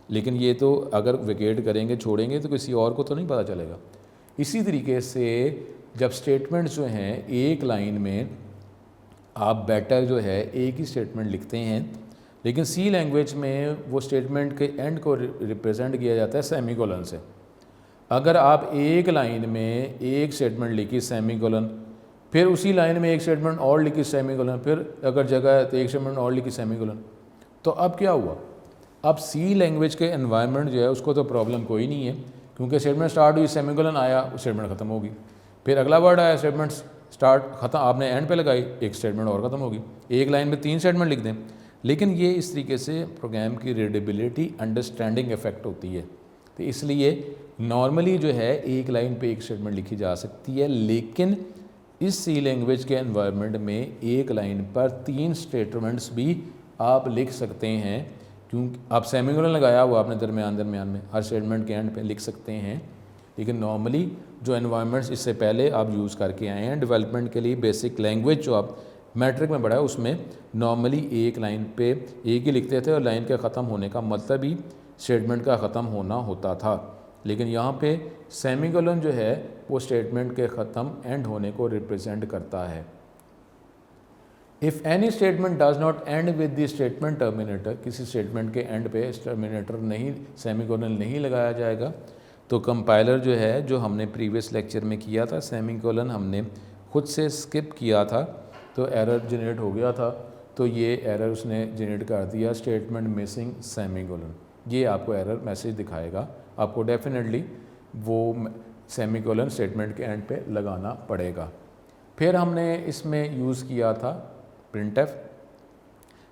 लेकिन ये तो अगर वेकेट करेंगे, छोड़ेंगे तो किसी और को तो नहीं पता चलेगा। इसी तरीके से जब स्टेटमेंट्स जो हैं एक लाइन में आप बेटर जो है एक ही स्टेटमेंट लिखते हैं, लेकिन सी लैंग्वेज में वो स्टेटमेंट के एंड को रिप्रेजेंट किया जाता है सेमीकोलन से। अगर आप एक लाइन में एक स्टेटमेंट लिखी सेमीकोलन, फिर उसी लाइन में एक स्टेटमेंट और लिखी सेमीकोलन, फिर अगर जगह है तो एक स्टेटमेंट और लिखी सेमीकोलन, तो अब क्या हुआ, अब सी लैंग्वेज के एनवायरनमेंट जो है उसको तो प्रॉब्लम कोई नहीं है, क्योंकि स्टेटमेंट स्टार्ट हुई, सेमीकोलन आया, स्टेटमेंट ख़त्म होगी, फिर अगला वर्ड आया, स्टेटमेंट स्टार्ट ख़त्म, आपने एंड पे लगाई, एक स्टेटमेंट और ख़त्म होगी। एक लाइन में 3 स्टेटमेंट लिख दें, लेकिन ये इस तरीके से प्रोग्राम की रीडेबिलिटी, अंडरस्टैंडिंग इफेक्ट होती है। तो इसलिए नॉर्मली जो है एक लाइन पे एक स्टेटमेंट लिखी जा सकती है, लेकिन इस सी लैंग्वेज के एनवायरनमेंट में एक लाइन पर 3 स्टेटमेंट्स भी आप लिख सकते हैं, क्योंकि आप सेमीकोलन लगाया हुआ आपने दरमियान में हर स्टेटमेंट के एंड पे लिख सकते हैं। लेकिन नॉर्मली जो एनवायरनमेंट्स इससे पहले आप यूज़ करके आए हैं डेवलपमेंट के लिए, बेसिक लैंग्वेज जो आप मैट्रिक में पढ़ा है उसमें नॉर्मली एक लाइन पे एक ही लिखते थे और लाइन के ख़त्म होने का मतलब ही स्टेटमेंट का ख़त्म होना होता था। लेकिन यहाँ पे सेमीकोलन जो है वो स्टेटमेंट के ख़त्म, एंड होने को रिप्रेजेंट करता है। If any statement does not and with the statement terminator, किसी स्टेटमेंट के एंड पे टर्मिनेटर नहीं, सेमीकोलन नहीं लगाया जाएगा, तो कंपाइलर जो है, जो हमने प्रीवियस लेक्चर में किया था, सेमीकोलन हमने खुद से स्किप किया था तो एरर जनरेट हो गया था। तो ये एरर उसने जनरेट कर दिया, स्टेटमेंट मिसिंग सेमीकोलन। ये आपको एरर मैसेज दिखाएगा, आपको डेफिनेटली वो सेमीकोलन स्टेटमेंट के एंड पे लगाना पड़ेगा। फिर हमने इसमें यूज़ किया था प्रिंटफ।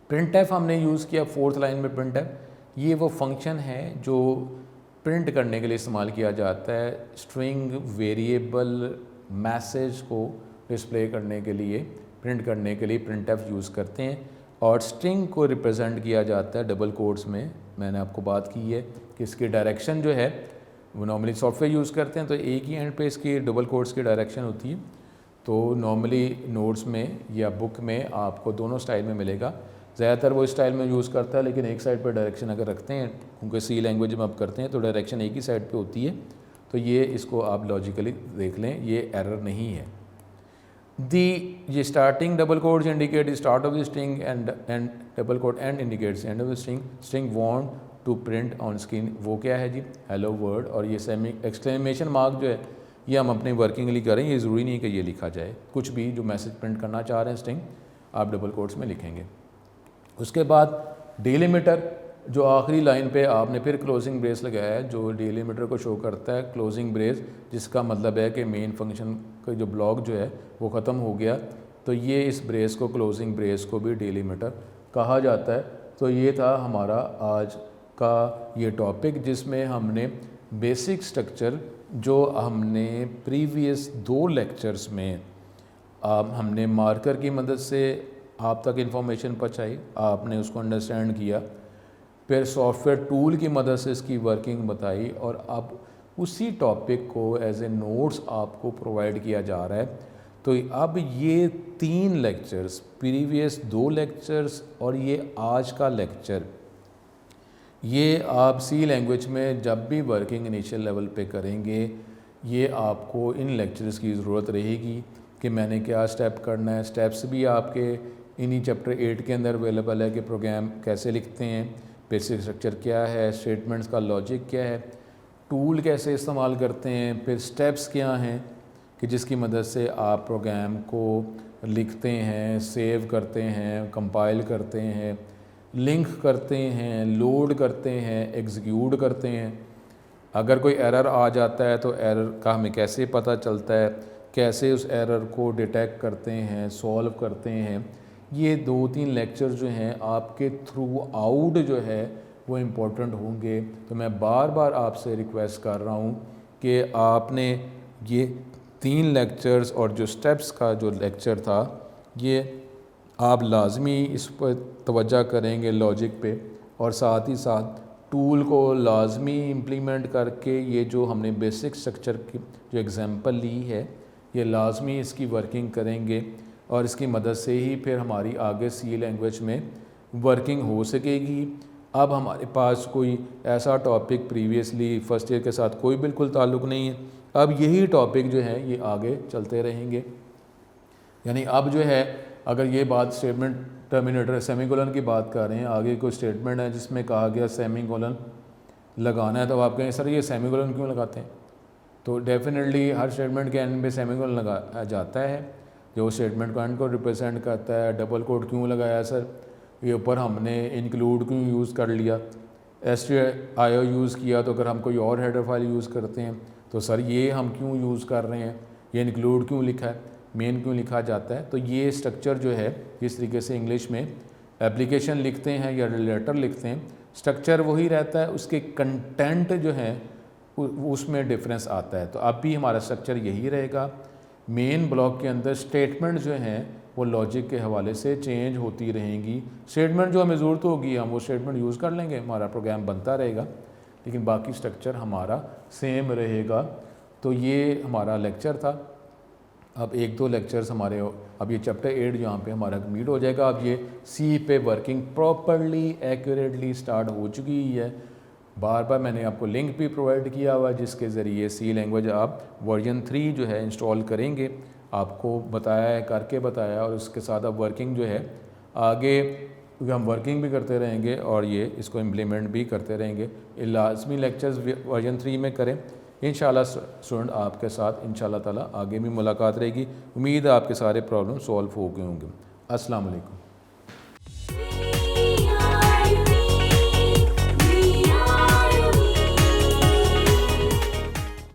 प्रिंटफ हमने यूज़ किया 4th लाइन में प्रिंटफ। ये वो फंक्शन है जो प्रिंट करने के लिए इस्तेमाल किया जाता है, स्ट्रिंग वेरिएबल मैसेज को डिस्प्ले करने के लिए, प्रिंट करने के लिए प्रिंटफ यूज़ करते हैं। और स्ट्रिंग को रिप्रेजेंट किया जाता है डबल कोट्स में। मैंने आपको बात की है कि इसकी डायरेक्शन जो है वो नॉर्मली सॉफ्टवेयर यूज़ करते हैं तो एक ही एंड पे इसकी डबल कोट्स की डायरेक्शन होती है। तो नॉर्मली नोट्स में या बुक में आपको दोनों स्टाइल में मिलेगा। ज़्यादातर वो स्टाइल में यूज़ करता है, लेकिन एक साइड पर डायरेक्शन अगर रखते हैं, क्योंकि सी लैंग्वेज में आप करते हैं तो डायरेक्शन एक ही साइड पे होती है। तो ये इसको आप लॉजिकली देख लें, ये एरर नहीं है। ये starting double quotes indicate start of the string and double quote end indicates end of the string want to print on screen. वो क्या है जी? Hello world. और ये सेमी एक्सक्लेमेशन मार्क जो है ये हम अपनी वर्किंग के लिए करें, ये ज़रूरी नहीं कि ये लिखा जाए। कुछ भी जो मैसेज प्रिंट करना चाह रहे हैं स्ट्रिंग, आप डबल कोट्स में लिखेंगे। उसके बाद डिलिमीटर, जो आखिरी लाइन पे आपने फिर क्लोजिंग ब्रेस लगाया है, जो डिलिमीटर को शो करता है क्लोजिंग ब्रेस, जिसका मतलब है कि मेन फंक्शन का जो ब्लॉक जो है वो ख़त्म हो गया। तो ये इस ब्रेस को, क्लोजिंग ब्रेस को भी डिलिमीटर कहा जाता है। तो ये था हमारा आज का ये टॉपिक, जिसमें हमने बेसिक स्ट्रक्चर जो हमने प्रीवियस 2 लेक्चर्स में हमने मार्कर की मदद से आप तक इन्फॉर्मेशन पहुँचाई, आपने उसको अंडरस्टैंड किया, फिर सॉफ्टवेयर टूल की मदद से इसकी वर्किंग बताई, और अब उसी टॉपिक को एज ए नोट्स आपको प्रोवाइड किया जा रहा है। तो अब ये 3 लेक्चर्स, प्रीवियस 2 लेक्चर्स और ये आज का लेक्चर, ये आप सी लैंग्वेज में जब भी वर्किंग इनिशियल लेवल पे करेंगे, ये आपको इन लेक्चर्स की ज़रूरत रहेगी कि मैंने क्या स्टेप करना है। स्टेप्स भी आपके इन्हीं चैप्टर 8 के अंदर अवेलेबल है कि प्रोग्राम कैसे लिखते हैं, बेसिक स्ट्रक्चर क्या है, स्टेटमेंट्स का लॉजिक क्या है, टूल कैसे इस्तेमाल करते हैं, फिर स्टेप्स क्या हैं कि जिसकी मदद से आप प्रोग्राम को लिखते हैं, सेव करते हैं, कंपाइल करते हैं, लिंक करते हैं, लोड करते हैं, एग्जीक्यूट करते हैं। अगर कोई एरर आ जाता है तो एरर का हमें कैसे पता चलता है, कैसे उस एरर को डिटेक्ट करते हैं, सॉल्व करते हैं। ये 2-3 लेक्चर जो हैं आपके थ्रू आउट जो है वो इम्पोर्टेंट होंगे। तो मैं बार बार आपसे रिक्वेस्ट कर रहा हूँ कि आपने ये 3 लेक्चर्स और जो स्टेप्स का जो लेक्चर था, ये आप लाजमी इस पर तवज्जो करेंगे लॉजिक पे, और साथ ही साथ टूल को लाजमी इम्प्लीमेंट करके ये जो हमने बेसिक स्ट्रक्चर की जो एग्जांपल ली है, ये लाजमी इसकी वर्किंग करेंगे, और इसकी मदद से ही फिर हमारी आगे सी लैंग्वेज में वर्किंग हो सकेगी। अब हमारे पास कोई ऐसा टॉपिक प्रीवियसली फर्स्ट ईयर के साथ कोई बिल्कुल ताल्लुक़ नहीं है। अब यही टॉपिक जो है ये आगे चलते रहेंगे। यानी अब जो है, अगर ये बात स्टेटमेंट टर्मिनेटर सेमीकोलन की बात कर रहे हैं, आगे कोई स्टेटमेंट है जिसमें कहा गया सेमीकोलन लगाना है, तो आप कहें सर ये सेमीकोलन क्यों लगाते हैं? तो डेफिनेटली हर स्टेटमेंट के एंड में सेमीकोलन लगाया जाता है, जो स्टेटमेंट को एंड को रिप्रेजेंट करता है। डबल कोट क्यों लगाया सर? ये ऊपर हमने इंक्लूड क्यों यूज़ कर लिया, stdio यूज़ किया, तो अगर हम कोई और हेडर फाइल यूज़ करते हैं तो सर ये हम क्यों यूज़ कर रहे हैं, ये इंक्लूड क्यों लिखा है, मेन क्यों लिखा जाता है? तो ये स्ट्रक्चर जो है, जिस तरीके से इंग्लिश में एप्लीकेशन लिखते हैं या लेटर लिखते हैं, स्ट्रक्चर वही रहता है, उसके कंटेंट जो है उसमें डिफरेंस आता है। तो अब भी हमारा स्ट्रक्चर यही रहेगा। मेन ब्लॉक के अंदर स्टेटमेंट जो हैं वो लॉजिक के हवाले से चेंज होती रहेंगी। स्टेटमेंट जो हमें ज़रूरत होगी हम वो स्टेटमेंट यूज़ कर लेंगे, हमारा प्रोग्राम बनता रहेगा, लेकिन बाकी स्ट्रक्चर हमारा सेम रहेगा। तो ये हमारा लेक्चर था। अब 1-2 लेक्चर्स हमारे, अब ये चैप्टर 8 यहाँ पे हमारा कंप्लीट हो जाएगा। अब ये सी पे वर्किंग प्रॉपरली एक्यूरेटली स्टार्ट हो चुकी है। बार बार मैंने आपको लिंक भी प्रोवाइड किया हुआ है जिसके ज़रिए सी लैंग्वेज आप वर्जन 3 जो है इंस्टॉल करेंगे, आपको बताया है, करके बताया, और उसके साथ अब वर्किंग जो है आगे हम वर्किंग भी करते रहेंगे और ये इसको इम्प्लीमेंट भी करते रहेंगे। लाजमी लेक्चर्स वर्जन 3 में करें। इंशाल्लाह स्टूडेंट आपके साथ इंशाल्लाह ताला आगे भी मुलाकात रहेगी। उम्मीद है आपके सारे प्रॉब्लम सॉल्व हो गए होंगे। अस्सलाम वालेकुम।